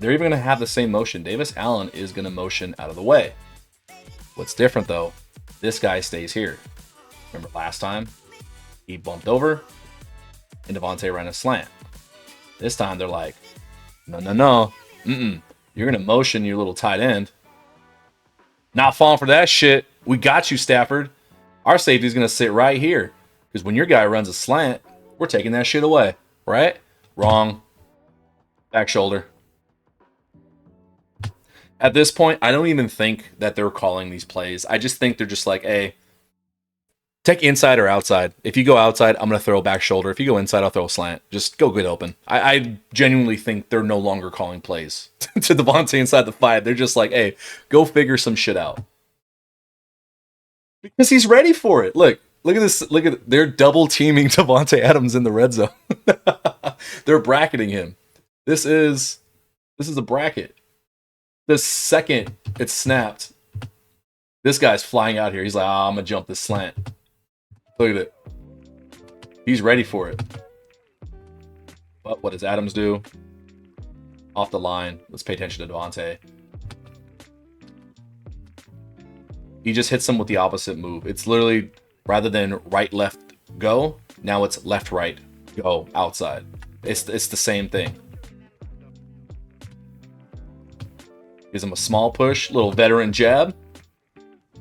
They're even going to have the same motion. Davis Allen is going to motion out of the way. What's different, though, this guy stays here. Remember last time? He bumped over, and Davante ran a slant. This time, they're like, no. You're going to motion your little tight end. Not falling for that shit. We got you, Stafford. Our safety's going to sit right here. Because when your guy runs a slant, we're taking that shit away. Right? Wrong. Back shoulder. At this point, I don't even think that they're calling these plays. I just think they're just like, hey, take inside or outside. If you go outside, I'm going to throw back shoulder. If you go inside, I'll throw a slant. Just go get open. I genuinely think they're no longer calling plays to Davante inside the 5. They're just like, hey, go figure some shit out. Because he's ready for it. Look at this. They're double teaming Davante Adams in the red zone. They're bracketing him. This is a bracket. The second it's snapped, this guy's flying out here. He's like, I'm going to jump this slant. Look at it. He's ready for it. But what does Adams do? Off the line. Let's pay attention to Davante. He just hits him with the opposite move. It's literally, rather than right, left, go, now it's left, right, go, outside. It's the same thing. Gives him a small push, little veteran jab,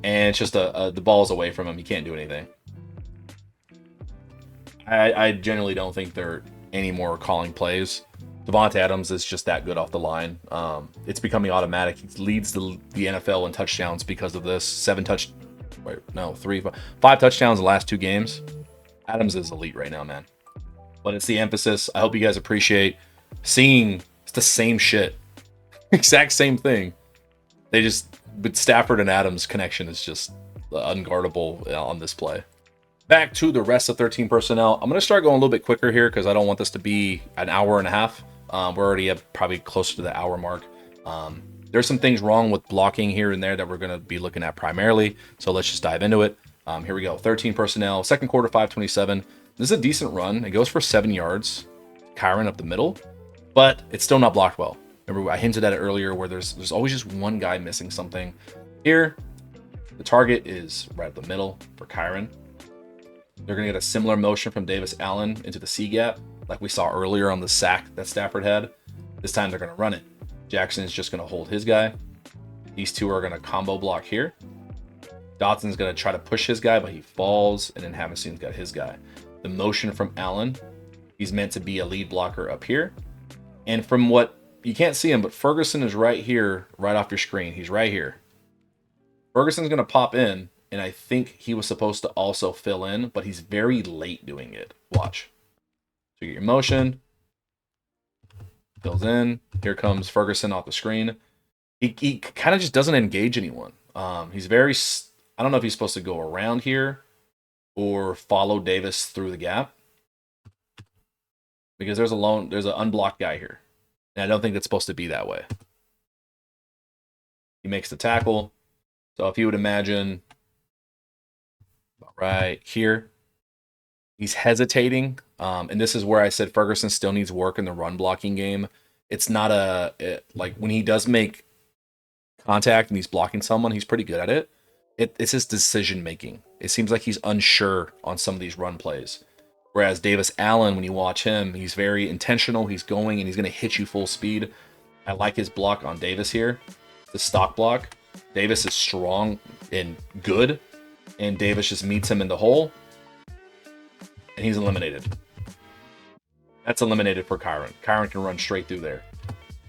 and it's just the ball's away from him. He can't do anything. I generally don't think they're any more calling plays. Davante Adams is just that good off the line. It's becoming automatic. He leads the NFL in touchdowns because of this. 5 touchdowns in the last 2 games. Adams is elite right now, man. But it's the emphasis. I hope you guys appreciate seeing it's the same shit. Exact same thing. But Stafford and Adams connection is just unguardable on this play. Back to the rest of 13 personnel. I'm going to start going a little bit quicker here because I don't want this to be an hour and a half. We're already at probably closer to the hour mark. There's some things wrong with blocking here and there that we're going to be looking at primarily. So let's just dive into it. Here we go. 13 personnel. Second quarter, 5:27. This is a decent run. It goes for 7 yards. Kyren up the middle. But it's still not blocked well. Remember, I hinted at it earlier where there's always just one guy missing something. Here, the target is right up the middle for Kyren. They're going to get a similar motion from Davis Allen into the C gap, like we saw earlier on the sack that Stafford had. This time they're going to run it. Jackson is just going to hold his guy. These two are going to combo block here. Dotson's going to try to push his guy, but he falls, and then Havasin's got his guy. The motion from Allen, he's meant to be a lead blocker up here. And from what you can't see him, but Ferguson is right here, right off your screen. He's right here. Ferguson's going to pop in, and I think he was supposed to also fill in, but he's very late doing it. Watch. So you get your motion. Fills in. Here comes Ferguson off the screen. He kind of just doesn't engage anyone. He's very... I don't know if he's supposed to go around here or follow Davis through the gap. Because there's an unblocked guy here. And I don't think it's supposed to be that way. He makes the tackle. So if you would imagine right here, he's hesitating. And this is where I said Ferguson still needs work in the run blocking game. It's not like when he does make contact and he's blocking someone, he's pretty good at it. It's his decision making. It seems like he's unsure on some of these run plays. Whereas Davis Allen, when you watch him, he's very intentional. He's going and he's going to hit you full speed. I like his block on Davis here. The stock block. Davis is strong and good. And Davis just meets him in the hole. And he's eliminated. That's eliminated for Kyren. Kyren can run straight through there.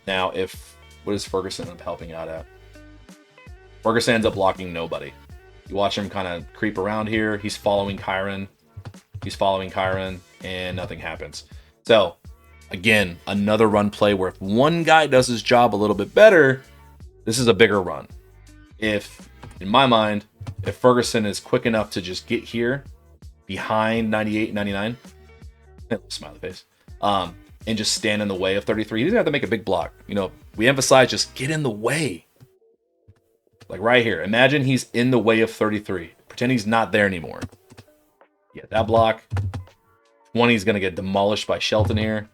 Now, what does Ferguson end up helping out at? Ferguson ends up blocking nobody. You watch him kind of creep around here. He's following Kyren. And nothing happens. So, again, another run play where if one guy does his job a little bit better, this is a bigger run. In my mind, if Ferguson is quick enough to just get here behind 98, 99, smiley face, and just stand in the way of 33, he's going to have to make a big block. We emphasize just get in the way. Like right here. Imagine he's in the way of 33. Pretend he's not there anymore. Yeah, that block. 20 is going to get demolished by Shelton here.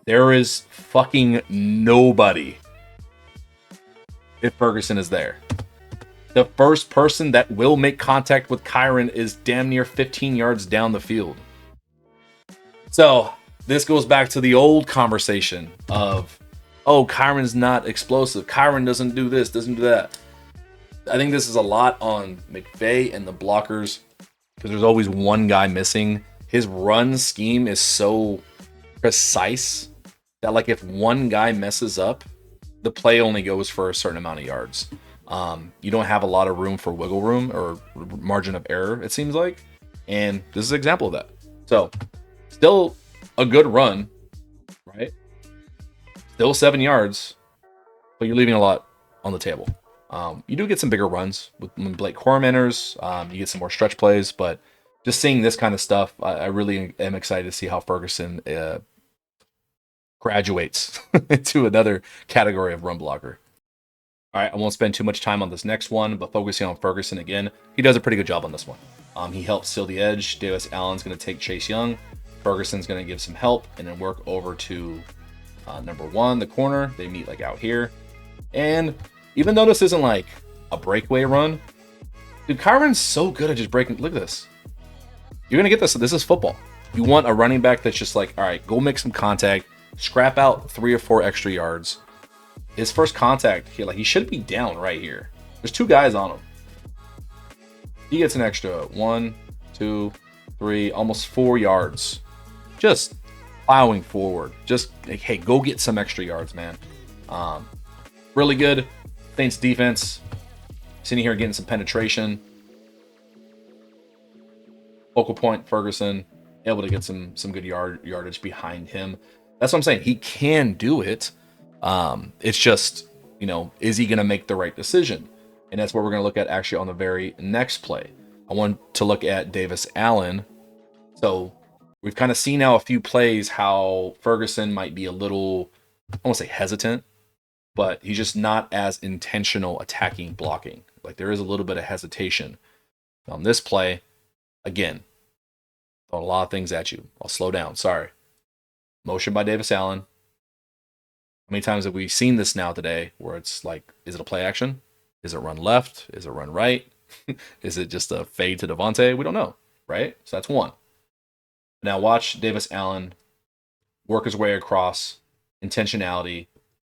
There is fucking nobody if Ferguson is there. The first person that will make contact with Kyren is damn near 15 yards down the field. So, this goes back to the old conversation of, Kyren's not explosive. Kyren doesn't do this, doesn't do that. I think this is a lot on McVay and the blockers because there's always one guy missing. His run scheme is so precise that like if one guy messes up, the play only goes for a certain amount of yards. You don't have a lot of room for wiggle room or margin of error, it seems like. And this is an example of that. So, still a good run, right? Still 7 yards, but you're leaving a lot on the table. You do get some bigger runs when Blake Corum enters. You get some more stretch plays, but just seeing this kind of stuff, I really am excited to see how Ferguson graduates into another category of run blocker. All right, I won't spend too much time on this next one, but focusing on Ferguson again, he does a pretty good job on this one. He helps seal the edge. Davis Allen's going to take Chase Young. Ferguson's going to give some help and then work over to number 1, the corner. They meet like out here. And even though this isn't like a breakaway run, dude, Kyren's so good at just breaking. Look at this. You're going to get this. This is football. You want a running back that's just like, all right, go make some contact, scrap out 3 or 4 extra yards. His first contact, he should be down right here. There's 2 guys on him. He gets an extra 1, 2, 3, almost 4 yards. Just plowing forward. Just, hey, go get some extra yards, man. Really good. Saints defense. Sitting here getting some penetration. Focal point, Ferguson. Able to get some good yardage behind him. That's what I'm saying. He can do it. It's just, is he going to make the right decision? And that's what we're going to look at actually on the very next play. I want to look at Davis Allen. So we've kind of seen now a few plays how Ferguson might be a little, I won't say hesitant, but he's just not as intentional attacking blocking. Like there is a little bit of hesitation. On this play, again, throwing a lot of things at you. I'll slow down. Sorry. Motion by Davis Allen. How many times have we seen this now today where it's like, is it a play action? Is it run left? Is it run right? Is it just a fade to Davante? We don't know, right? So that's one. Now watch Davis Allen work his way across, intentionality,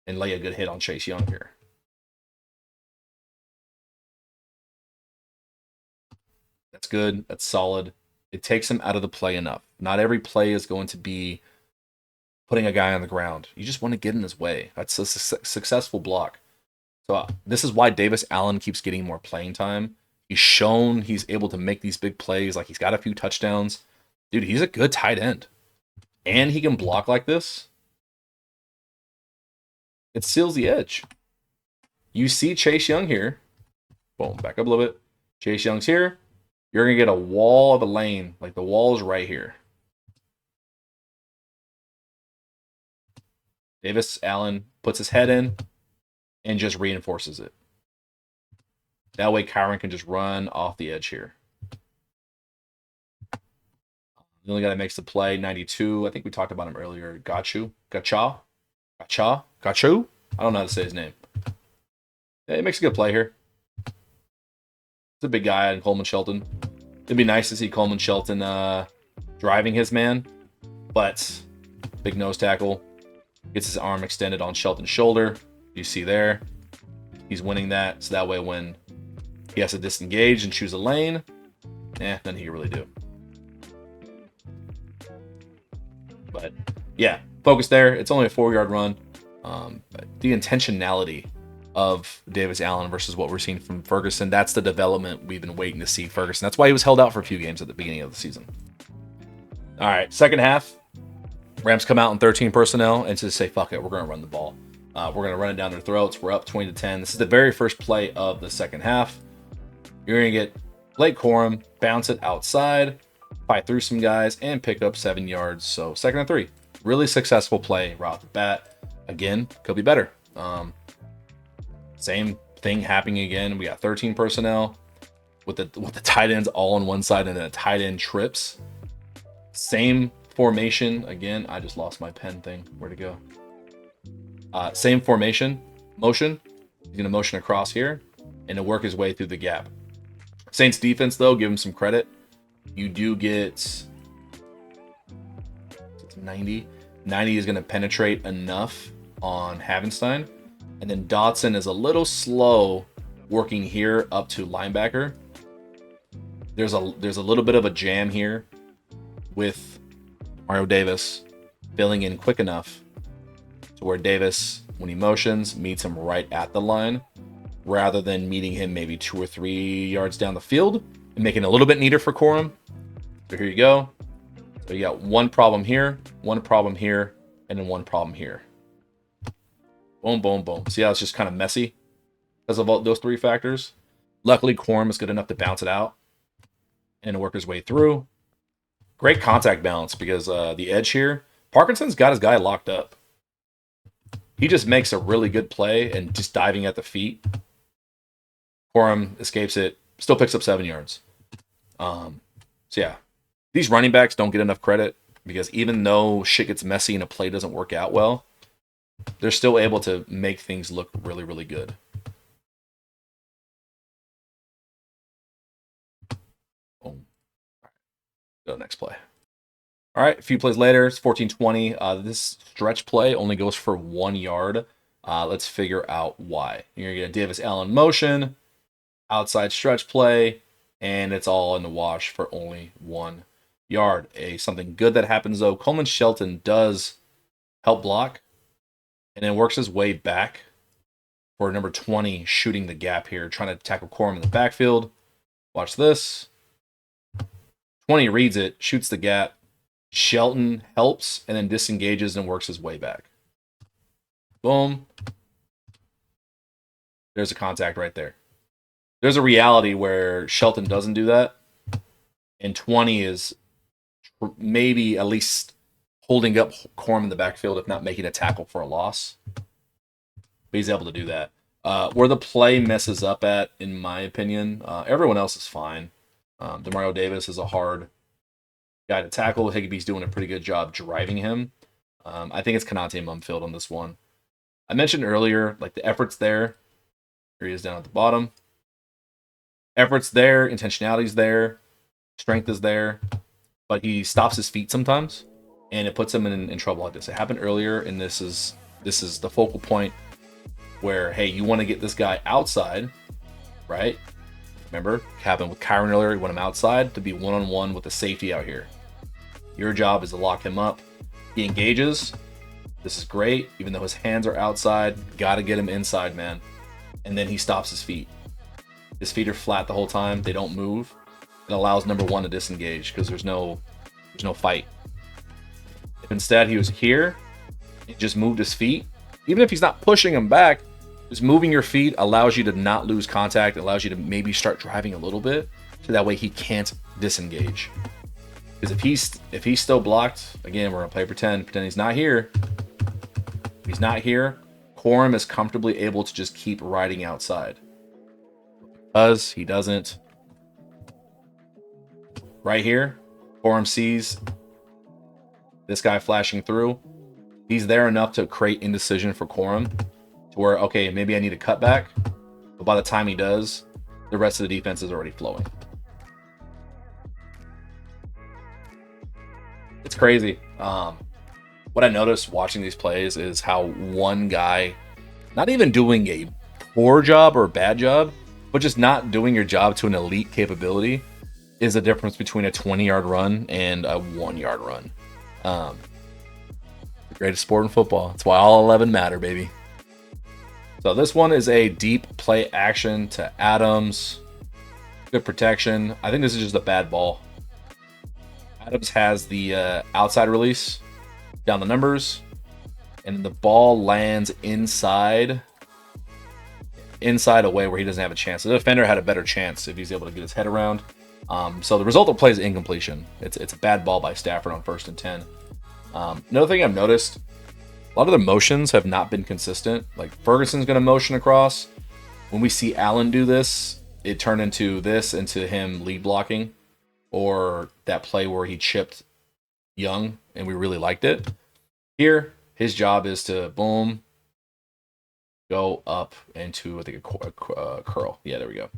and lay a good hit on Chase Young here. That's good. That's solid. It takes him out of the play enough. Not every play is going to be putting a guy on the ground. You just want to get in his way. That's a successful block. So this is why Davis Allen keeps getting more playing time. He's shown he's able to make these big plays. Like he's got a few touchdowns. Dude, he's a good tight end. And he can block like this. It seals the edge. You see Chase Young here. Boom, back up a little bit. Chase Young's here. You're going to get a wall of a lane. Like the wall is right here. Davis Allen puts his head in and just reinforces it. That way Kyren can just run off the edge here. The only guy that makes the play, 92. I think we talked about him earlier. Gachu? Gacha? Gachu? I don't know how to say his name. Yeah, he makes a good play here. It's a big guy in Coleman Shelton. It'd be nice to see Coleman Shelton driving his man, but big nose tackle. Gets his arm extended on Shelton's shoulder. You see there. He's winning that. So that way when he has to disengage and choose a lane, nothing he can really do. But yeah, focus there. It's only a 4-yard run. But the intentionality of Davis Allen versus what we're seeing from Ferguson, that's the development we've been waiting to see Ferguson. That's why he was held out for a few games at the beginning of the season. All right, second half. Rams come out in 13 personnel and just say, fuck it, we're going to run the ball. We're going to run it down their throats. We're up 20-10. This is the very first play of the second half. You're going to get Blake Corum, bounce it outside, fight through some guys, and pick up 7 yards. So 2nd and 3. Really successful play right off the bat. Again, could be better. Same thing happening again. We got 13 personnel with the tight ends all on one side and then a tight end trips. Same formation. Again, I just lost my pen thing. Where'd it go? Same formation. Motion. He's going to motion across here and to work his way through the gap. Saints defense, though, give him some credit. You do get 90. 90 is going to penetrate enough on Havenstein. And then Dotson is a little slow working here up to linebacker. There's a little bit of a jam here with Mario Davis filling in quick enough to where Davis, when he motions, meets him right at the line, rather than meeting him maybe 2 or 3 yards down the field and making it a little bit neater for Corum. So here you go. So you got one problem here, and then one problem here. Boom, boom, boom. See how it's just kind of messy because of all those 3 factors? Luckily, Corum is good enough to bounce it out and work his way through. Great contact balance because the edge here, Parkinson's got his guy locked up. He just makes a really good play and just diving at the feet. Corum escapes it, still picks up 7 yards. So yeah, these running backs don't get enough credit because even though shit gets messy and a play doesn't work out well, they're still able to make things look really, really good. Boom. Go to the next play. All right, a few plays later, it's 14-20. This stretch play only goes for 1 yard. Let's figure out why. You're going to get Davis Allen motion, outside stretch play, and it's all in the wash for only 1 yard. Something good that happens, though, Coleman Shelton does help block and then works his way back for number 20 shooting the gap here, trying to tackle Corum in the backfield. Watch this. 20 reads it, shoots the gap. Shelton helps and then disengages and works his way back. Boom. There's a contact right there. There's a reality where Shelton doesn't do that, and 20 is maybe at least holding up Corum in the backfield, if not making a tackle for a loss. But he's able to do that. Where the play messes up at, in my opinion, everyone else is fine. Demario Davis is a hard guy to tackle. HIGBEE's doing a pretty good job driving him. I think it's Kanate Mumpfield on this one. I mentioned earlier, like the effort's there. Here he is down at the bottom. Effort's there, intentionality's there, strength is there, but he stops his feet sometimes, and it puts him in trouble like this. It happened earlier, and this is the focal point where, hey, you want to get this guy outside, right? Remember, happened with Kyren earlier. You want him outside to be one-on-one with the safety out here. Your job is to lock him up. He engages. This is great. Even though his hands are outside, got to get him inside, man. And then he stops his feet. His feet are flat the whole time. They don't move. It allows number 1 to disengage because there's no fight. If instead he was here, he just moved his feet, even if he's not pushing him back, just moving your feet allows you to not lose contact. It allows you to maybe start driving a little bit, so that way he can't disengage. Because if he's still blocked, again, we're gonna play pretend he's not here. If he's not here, Corum is comfortably able to just keep riding outside. Because he doesn't. Right here, Corum sees this guy flashing through. He's there enough to create indecision for Corum, to where, okay, maybe I need a cutback, but by the time he does, the rest of the defense is already flowing. It's crazy. What I noticed watching these plays is how one guy, not even doing a poor job or a bad job, but just not doing your job to an elite capability, is the difference between a 20-yard run and a 1-yard run. The greatest sport in football. That's why all 11 matter, baby. So this one is a deep play action to Adams. Good protection. I think this is just a bad ball. Adams has the outside release down the numbers, and the ball lands inside away where he doesn't have a chance. The defender had a better chance if he's able to get his head around. So the result of the play is incompletion. It's a bad ball by Stafford on 1st and 10. Another thing I've noticed, a lot of the motions have not been consistent. Like Ferguson's going to motion across. When we see Allen do this, it turned into him lead blocking, or that play where he chipped Young and we really liked it. Here, his job is to boom, go up into, I think, a curl. Yeah, there we go.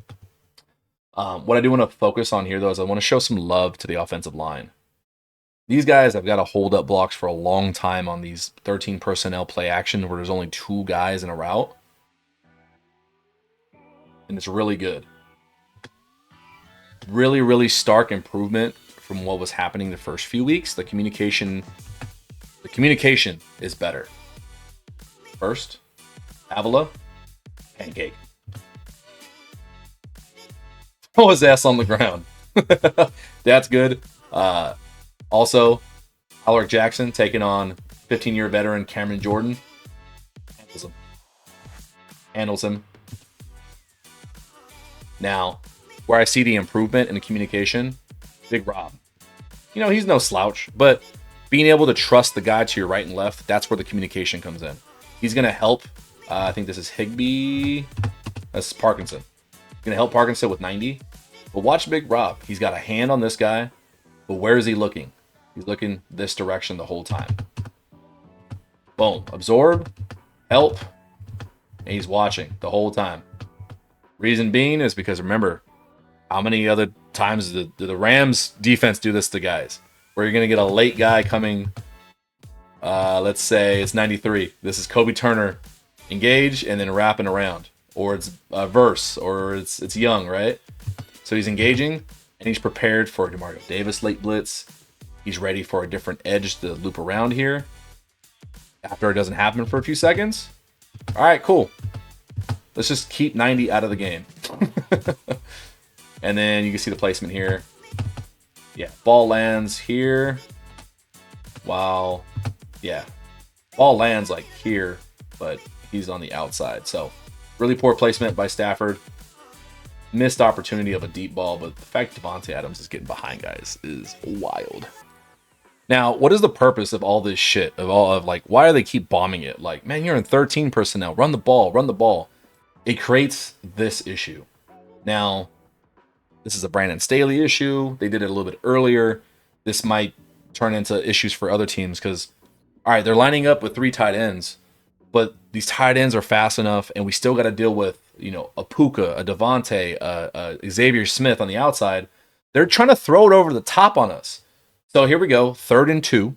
What I do want to focus on here, though, is I want to show some love to the offensive line. These guys have got to hold up blocks for a long time on these 13 personnel play action where there's only 2 guys in a route. And it's really good. Really, really stark improvement from what was happening the first few weeks. The communication is better. First, Avila, pancake. Throw his ass on the ground. That's good. Also, Alaric Jackson taking on 15-year veteran Cameron Jordan. Handles him. Now, where I see the improvement in the communication, Big Rob. You know, he's no slouch, but being able to trust the guy to your right and left, that's where the communication comes in. He's going to help. I think this is HIGBEE. That's Parkinson. He's going to help Parkinson with 90. But watch Big Rob. He's got a hand on this guy. But where is he looking? He's looking this direction the whole time. Boom. Absorb. Help. And he's watching the whole time. Reason being is because, remember, how many other times did the Rams defense do this to guys? Where you're going to get a late guy coming, let's say it's 93. This is Kobe Turner, engage, and then wrapping around. Or it's verse, or it's Young, right? So he's engaging, and he's prepared for a DeMario Davis late blitz. He's ready for a different edge to loop around here. After it doesn't happen for a few seconds. All right, cool. Let's just keep 90 out of the game. And then you can see the placement here. Yeah, ball lands here. Wow. Yeah, ball lands like here, but he's on the outside. So really poor placement by Stafford. Missed opportunity of a deep ball, but the fact Davante Adams is getting behind guys is wild. Now, what is the purpose of all this shit? Like, why do they keep bombing it? Like, man, you're in 13 personnel. Run the ball. Run the ball. It creates this issue. Now, this is a Brandon Staley issue. They did it a little bit earlier. This might turn into issues for other teams because, all right, they're lining up with 3 tight ends, but these tight ends are fast enough, and we still got to deal with, you know, a Puka, a Davante, a Xavier Smith on the outside. They're trying to throw it over the top on us. So here we go, 3rd and 2.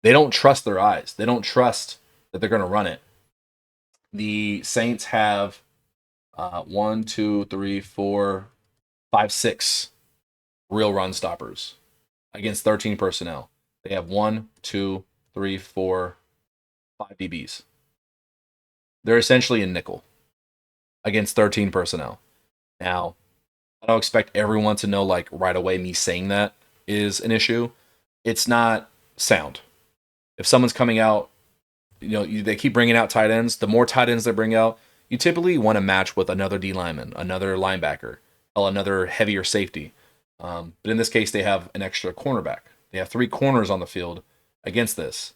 They don't trust their eyes. They don't trust that they're going to run it. The Saints have 1, 2, 3, 4, 5, 6 real run stoppers against 13 personnel. They have 1, 2, 3, 4, 5 DBs. They're essentially a nickel against 13 personnel. Now, I don't expect everyone to know, like, right away me saying that is an issue. It's not sound. If someone's coming out, you know, they keep bringing out tight ends. The more tight ends they bring out, you typically want to match with another D lineman, another linebacker, or another heavier safety. But in this case, they have an extra cornerback. They have 3 corners on the field against this.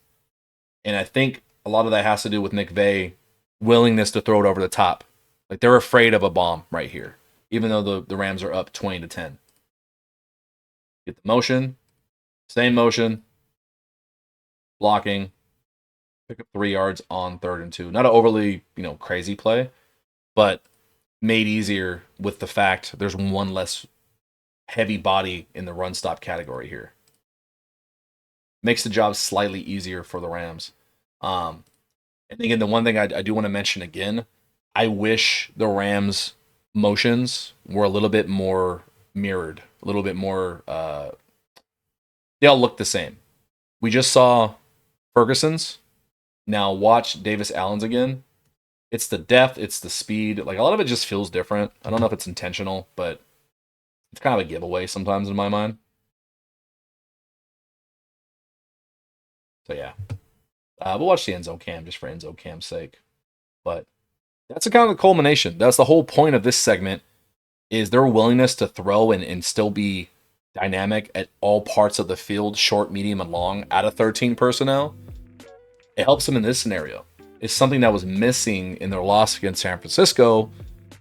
And I think a lot of that has to do with McVay willingness to throw it over the top. Like, they're afraid of a bomb right here, even though the Rams are up 20-10. Get the motion, same motion, blocking, pick up 3 yards on 3rd and 2. Not an overly, you know, crazy play, but made easier with the fact there's one less heavy body in the run stop category here. Makes the job slightly easier for the Rams. And again, the one thing I do want to mention again, I wish the Rams motions were a little bit more mirrored, a little bit more, they all look the same. We just saw Ferguson's. Now watch Davis Allen's again. It's the depth, it's the speed. Like, a lot of it just feels different. I don't know if it's intentional, but it's kind of a giveaway sometimes in my mind. So yeah, we'll watch the end zone cam just for end zone cam's sake. But that's a kind of the culmination. That's the whole point of this segment, is their willingness to throw and still be dynamic at all parts of the field, short, medium, and long, out of 13 personnel. It helps them in this scenario. It's something that was missing in their loss against San Francisco.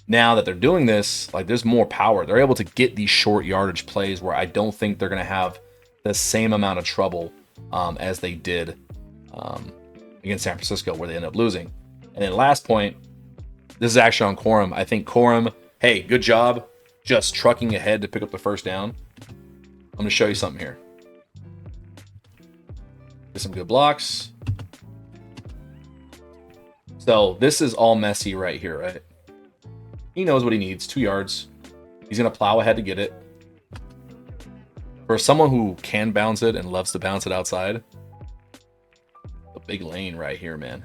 Now that they're doing this, like, there's more power. They're able to get these short yardage plays where I don't think they're going to have the same amount of trouble as they did against San Francisco, where they end up losing. And then last point, this is actually on Corum. I think Corum, hey, good job just trucking ahead to pick up the first down. I'm going to show you something here. Get some good blocks. So this is all messy right here, right? He knows what he needs, 2 yards. He's going to plow ahead to get it. For someone who can bounce it and loves to bounce it outside, a big lane right here, man.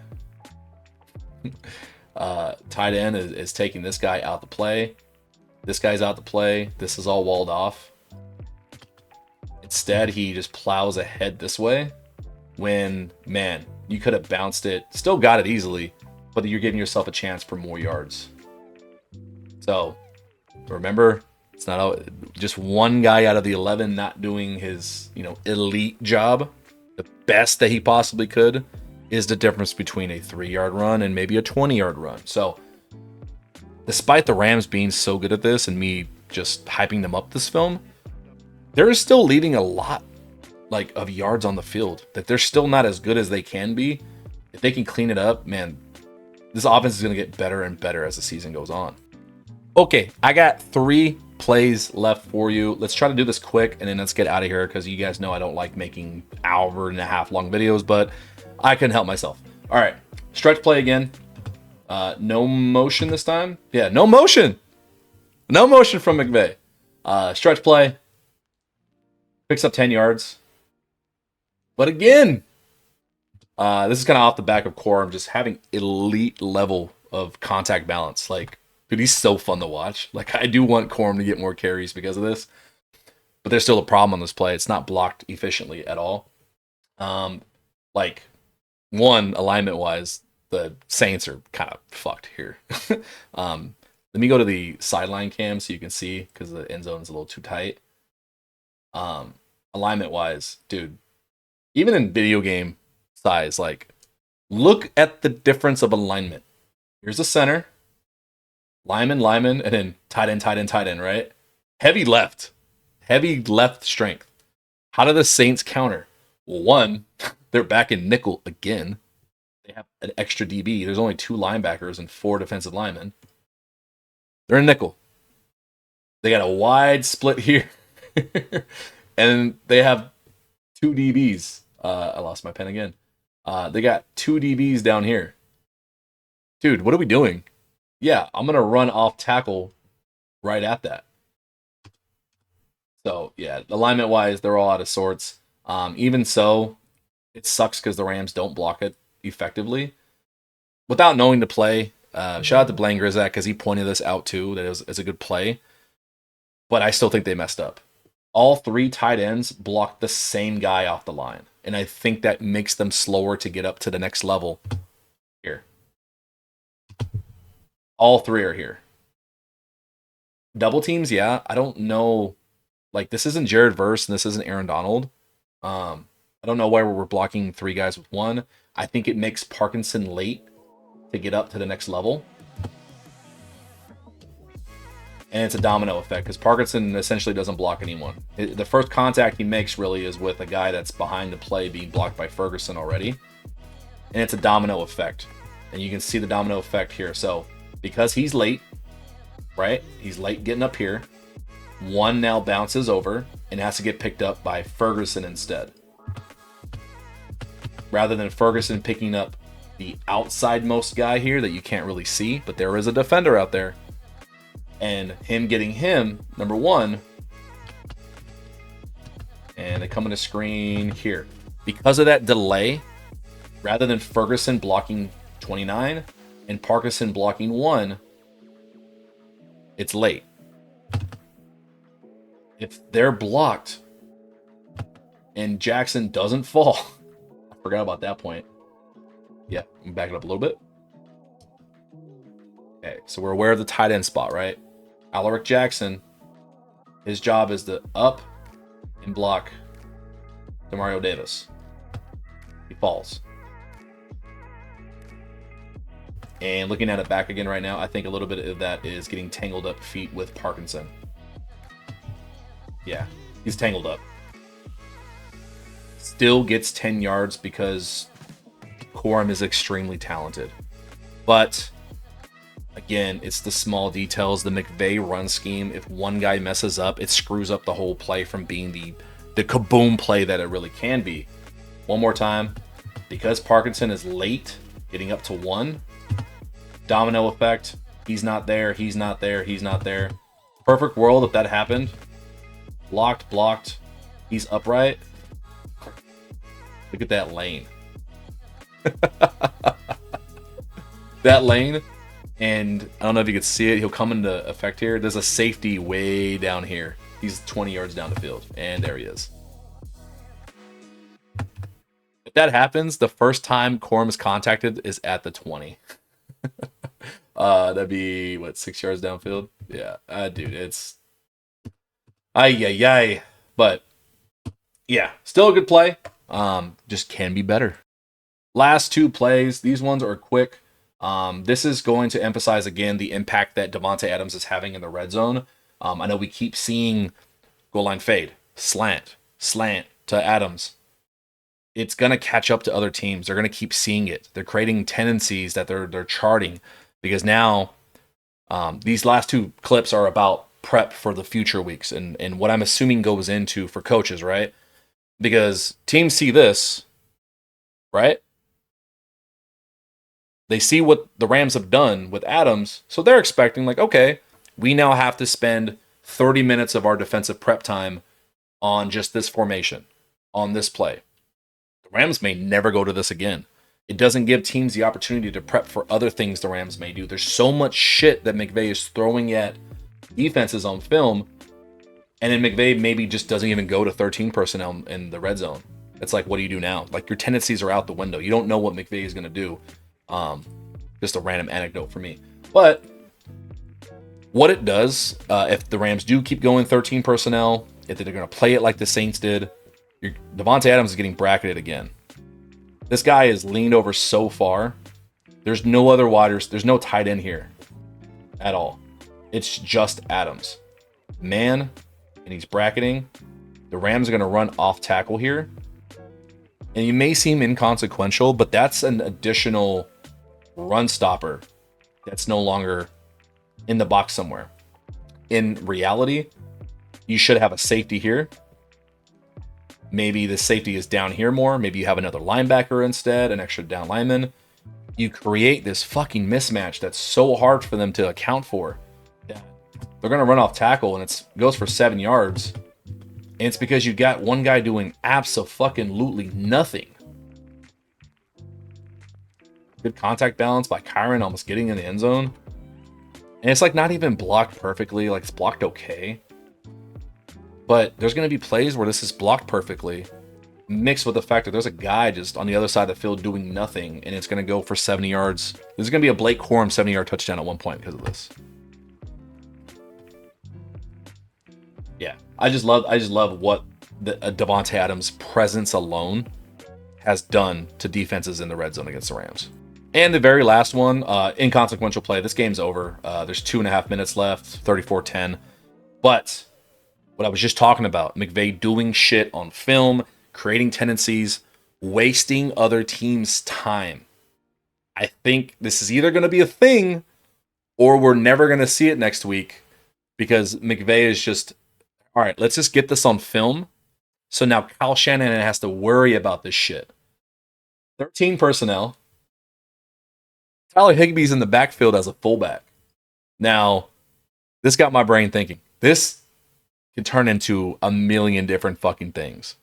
Tight end is taking this guy out the play. This guy's out the play. This is all walled off. Instead, he just plows ahead this way when, man, you could have bounced it, still got it easily, but you're giving yourself a chance for more yards. So remember, it's not just one guy out of the 11 not doing his, elite job, the best that he possibly could, is the difference between a 3-yard run and maybe a 20-yard run. So despite the Rams being so good at this and me just hyping them up this film, they're still leaving a lot of yards on the field. That they're still not as good as they can be. If they can clean it up, man, this offense is going to get better and better as the season goes on. Okay, I got 3 plays left for you. Let's try to do this quick and then let's get out of here because you guys know I don't like making hour-and-a-half long videos, but I couldn't help myself. All right, stretch play again. No motion this time. Yeah, no motion. No motion from McVay. Stretch play. Picks up 10 yards. But again, this is kind of off the back of Corum just having elite level of contact balance. Dude, he's so fun to watch. I do want Corum to get more carries because of this. But there's still a problem on this play. It's not blocked efficiently at all. One, alignment-wise, the Saints are kind of fucked here. Let me go to the sideline cam so you can see because the end zone is a little too tight. Alignment-wise, dude, even in video game size, look at the difference of alignment. Here's the center, lineman, and then tight end, right? Heavy left strength. How do the Saints counter? Well, one, they're back in nickel again. They have an extra DB. There's only 2 linebackers and 4 defensive linemen. They're in nickel. They got a wide split here. And they have 2 DBs. I lost my pen again. They got 2 DBs down here. Dude, what are we doing? Yeah, I'm going to run off tackle right at that. So, yeah, alignment-wise, they're all out of sorts. Even so, it sucks because the Rams don't block it effectively. Without knowing the play, shout out to Blaine Grizak because he pointed this out too, that it's a good play. But I still think they messed up. All 3 tight ends blocked the same guy off the line. And I think that makes them slower to get up to the next level. Here. All 3 are here. Double teams, yeah. I don't know. This isn't Jared Verse and this isn't Aaron Donald. I don't know why we're blocking 3 guys with 1. I think it makes Parkinson late to get up to the next level. And it's a domino effect because Parkinson essentially doesn't block anyone. The first contact he makes really is with a guy that's behind the play being blocked by Ferguson already. And it's a domino effect. And you can see the domino effect here. So because he's late, right? He's late getting up here. 1 now bounces over and has to get picked up by Ferguson instead. Rather than Ferguson picking up the outside-most guy here that you can't really see, but there is a defender out there. And him getting him, number 1. And they come in a screen here. Because of that delay, rather than Ferguson blocking 29 and Parkinson blocking 1, it's late. If they're blocked and Jackson doesn't fall, I forgot about that point. Yeah, I'm backing up a little bit. Okay, so we're aware of the tight end spot, right? Alaric Jackson, his job is to up and block Demario Davis. He falls. And looking at it back again right now, I think a little bit of that is getting tangled up feet with Parkinson. Yeah, he's tangled up. Still gets 10 yards because Corum is extremely talented. But again, it's the small details. The McVay run scheme, if one guy messes up, it screws up the whole play from being the kaboom play that it really can be. One more time. Because Parkinson is late, getting up to 1, domino effect. He's not there, he's not there, he's not there. Perfect world if that happened. Blocked. He's upright. Look at that lane. that lane, and I don't know if you could see it. He'll come into effect here. There's a safety way down here. He's 20 yards down the field, and there he is. If that happens, the first time Corum is contacted is at the 20. That'd be, what, 6 yards downfield? Yeah, dude, it's... Ay. But, yeah, still a good play. Just can be better. Last two plays. These ones are quick. This is going to emphasize, again, the impact that Davante Adams is having in the red zone. I know we keep seeing goal line fade, slant to Adams. It's going to catch up to other teams. They're going to keep seeing it. They're creating tendencies that they're charting, because now these last two clips are about prep for the future weeks and what I'm assuming goes into for coaches, right? Because teams see this, right? They see what the Rams have done with Adams, so they're expecting, like, okay, we now have to spend 30 minutes of our defensive prep time on just this formation, on this play. The Rams may never go to this again. It doesn't give teams the opportunity to prep for other things the Rams may do. There's so much shit that McVay is throwing at defenses on film, and then McVay maybe just doesn't even go to 13 personnel in the red zone. It's like, what do you do now? Like, your tendencies are out the window. You don't know what McVay is going to do. Just a random anecdote for me. But what it does, if the Rams do keep going 13 personnel, if they're going to play it like the Saints did, Davante Adams is getting bracketed again. This guy is leaned over so far. There's no other widers. There's no tight end here at all. It's just Adams. Man, and he's bracketing. The Rams are going to run off tackle here. And you may seem inconsequential, but that's an additional run stopper that's no longer in the box somewhere. In reality, you should have a safety here. Maybe the safety is down here more. Maybe you have another linebacker instead, an extra down lineman. You create this fucking mismatch that's so hard for them to account for. They're going to run off tackle, and it goes for 7 yards. And it's because you got one guy doing abso-fucking-lutely nothing. Good contact balance by Kyren, almost getting in the end zone. And it's like not even blocked perfectly. Like, it's blocked okay. But there's going to be plays where this is blocked perfectly, mixed with the fact that there's a guy just on the other side of the field doing nothing, and it's going to go for 70 yards. There's going to be a Blake Corum 70-yard touchdown at one point because of this. Yeah, I just love what the Davante Adams' presence alone has done to defenses in the red zone against the Rams. And the very last one, inconsequential play. This game's over. There's 2.5 minutes left, 34-10. But what I was just talking about, McVay doing shit on film, creating tendencies, wasting other teams' time. I think this is either going to be a thing or we're never going to see it next week, because McVay is just, all right, let's just get this on film. So now Kyle Shanahan has to worry about this shit. 13 personnel. Tyler HIGBEE's in the backfield as a fullback. Now, this got my brain thinking. This can turn into a million different fucking things.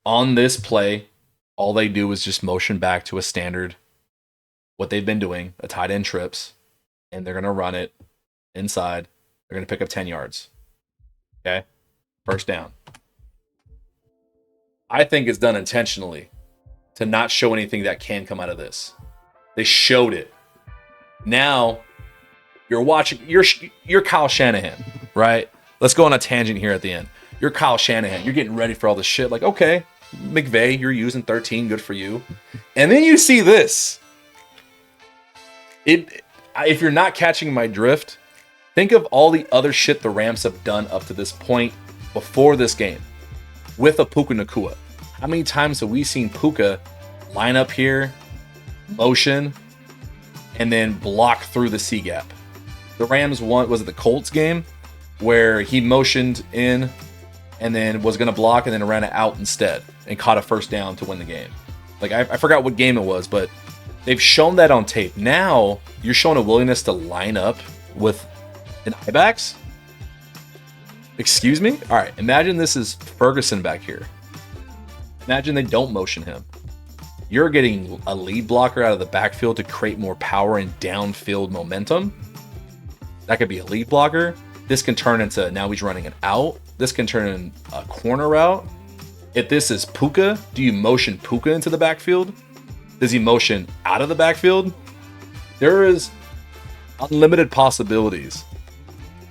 On this play, all they do is just motion back to a standard, what they've been doing, a tight end trips, and they're going to run it inside. They're going to pick up 10 yards. Okay? First down. I think it's done intentionally to not show anything that can come out of this. They showed it. Now, you're watching, you're Kyle Shanahan, right? Let's go on a tangent here at the end. You're Kyle Shanahan. You're getting ready for all this shit. Like, okay, McVay, you're using 13. Good for you. And then you see this. If you're not catching my drift, think of all the other shit the Rams have done up to this point before this game with a Puka Nacua. How many times have we seen Puka line up here, motion, and then block through the C gap? The Rams won, was it the Colts game, where he motioned in and then was going to block and then ran it out instead and caught a first down to win the game. Like, I forgot what game it was, but they've shown that on tape. Now you're showing a willingness to line up with an I-backs? Excuse me? All right, imagine this is Ferguson back here. Imagine they don't motion him. you're getting a lead blocker out of the backfield to create more power and downfield momentum. That could be a lead blocker. This can turn into, now he's running an out. This can turn in a corner route. If this is Puka, do you motion Puka into the backfield? Does he motion out of the backfield? There is unlimited possibilities.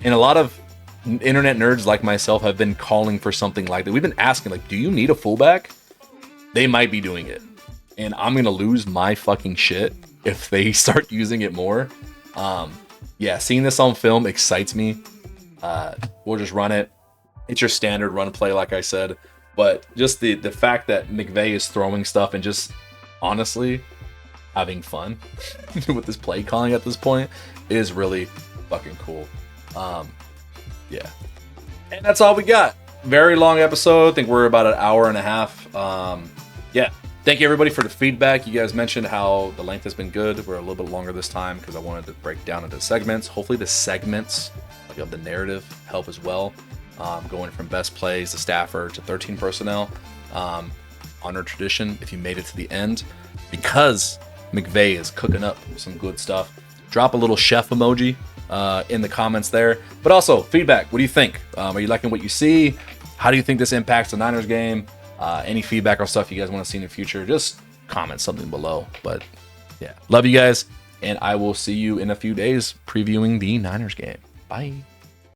And a lot of internet nerds like myself have been calling for something like that. We've been asking, like, do you need a fullback? They might be doing it. And I'm going to lose my fucking shit if they start using it more. Yeah, seeing this on film excites me. We'll just run it. It's your standard run play, like I said. But just the fact that McVay is throwing stuff and just honestly having fun with this play calling at this point is really fucking cool. Yeah. And that's all we got. Very long episode. I think we're about an hour and a half. Yeah. Thank you everybody for the feedback. You guys mentioned how the length has been good. We're a little bit longer this time because I wanted to break down into segments. Hopefully the segments of the narrative help as well. Going from best plays to Stafford to 13 personnel. Honor tradition if you made it to the end. Because McVay is cooking up some good stuff. Drop a little chef emoji in the comments there. But also, feedback. What do you think? Are you liking what you see? How do you think this impacts the Niners game? Any feedback or stuff you guys want to see in the future, just comment something below. But yeah, love you guys. And I will see you in a few days previewing the Niners game. Bye.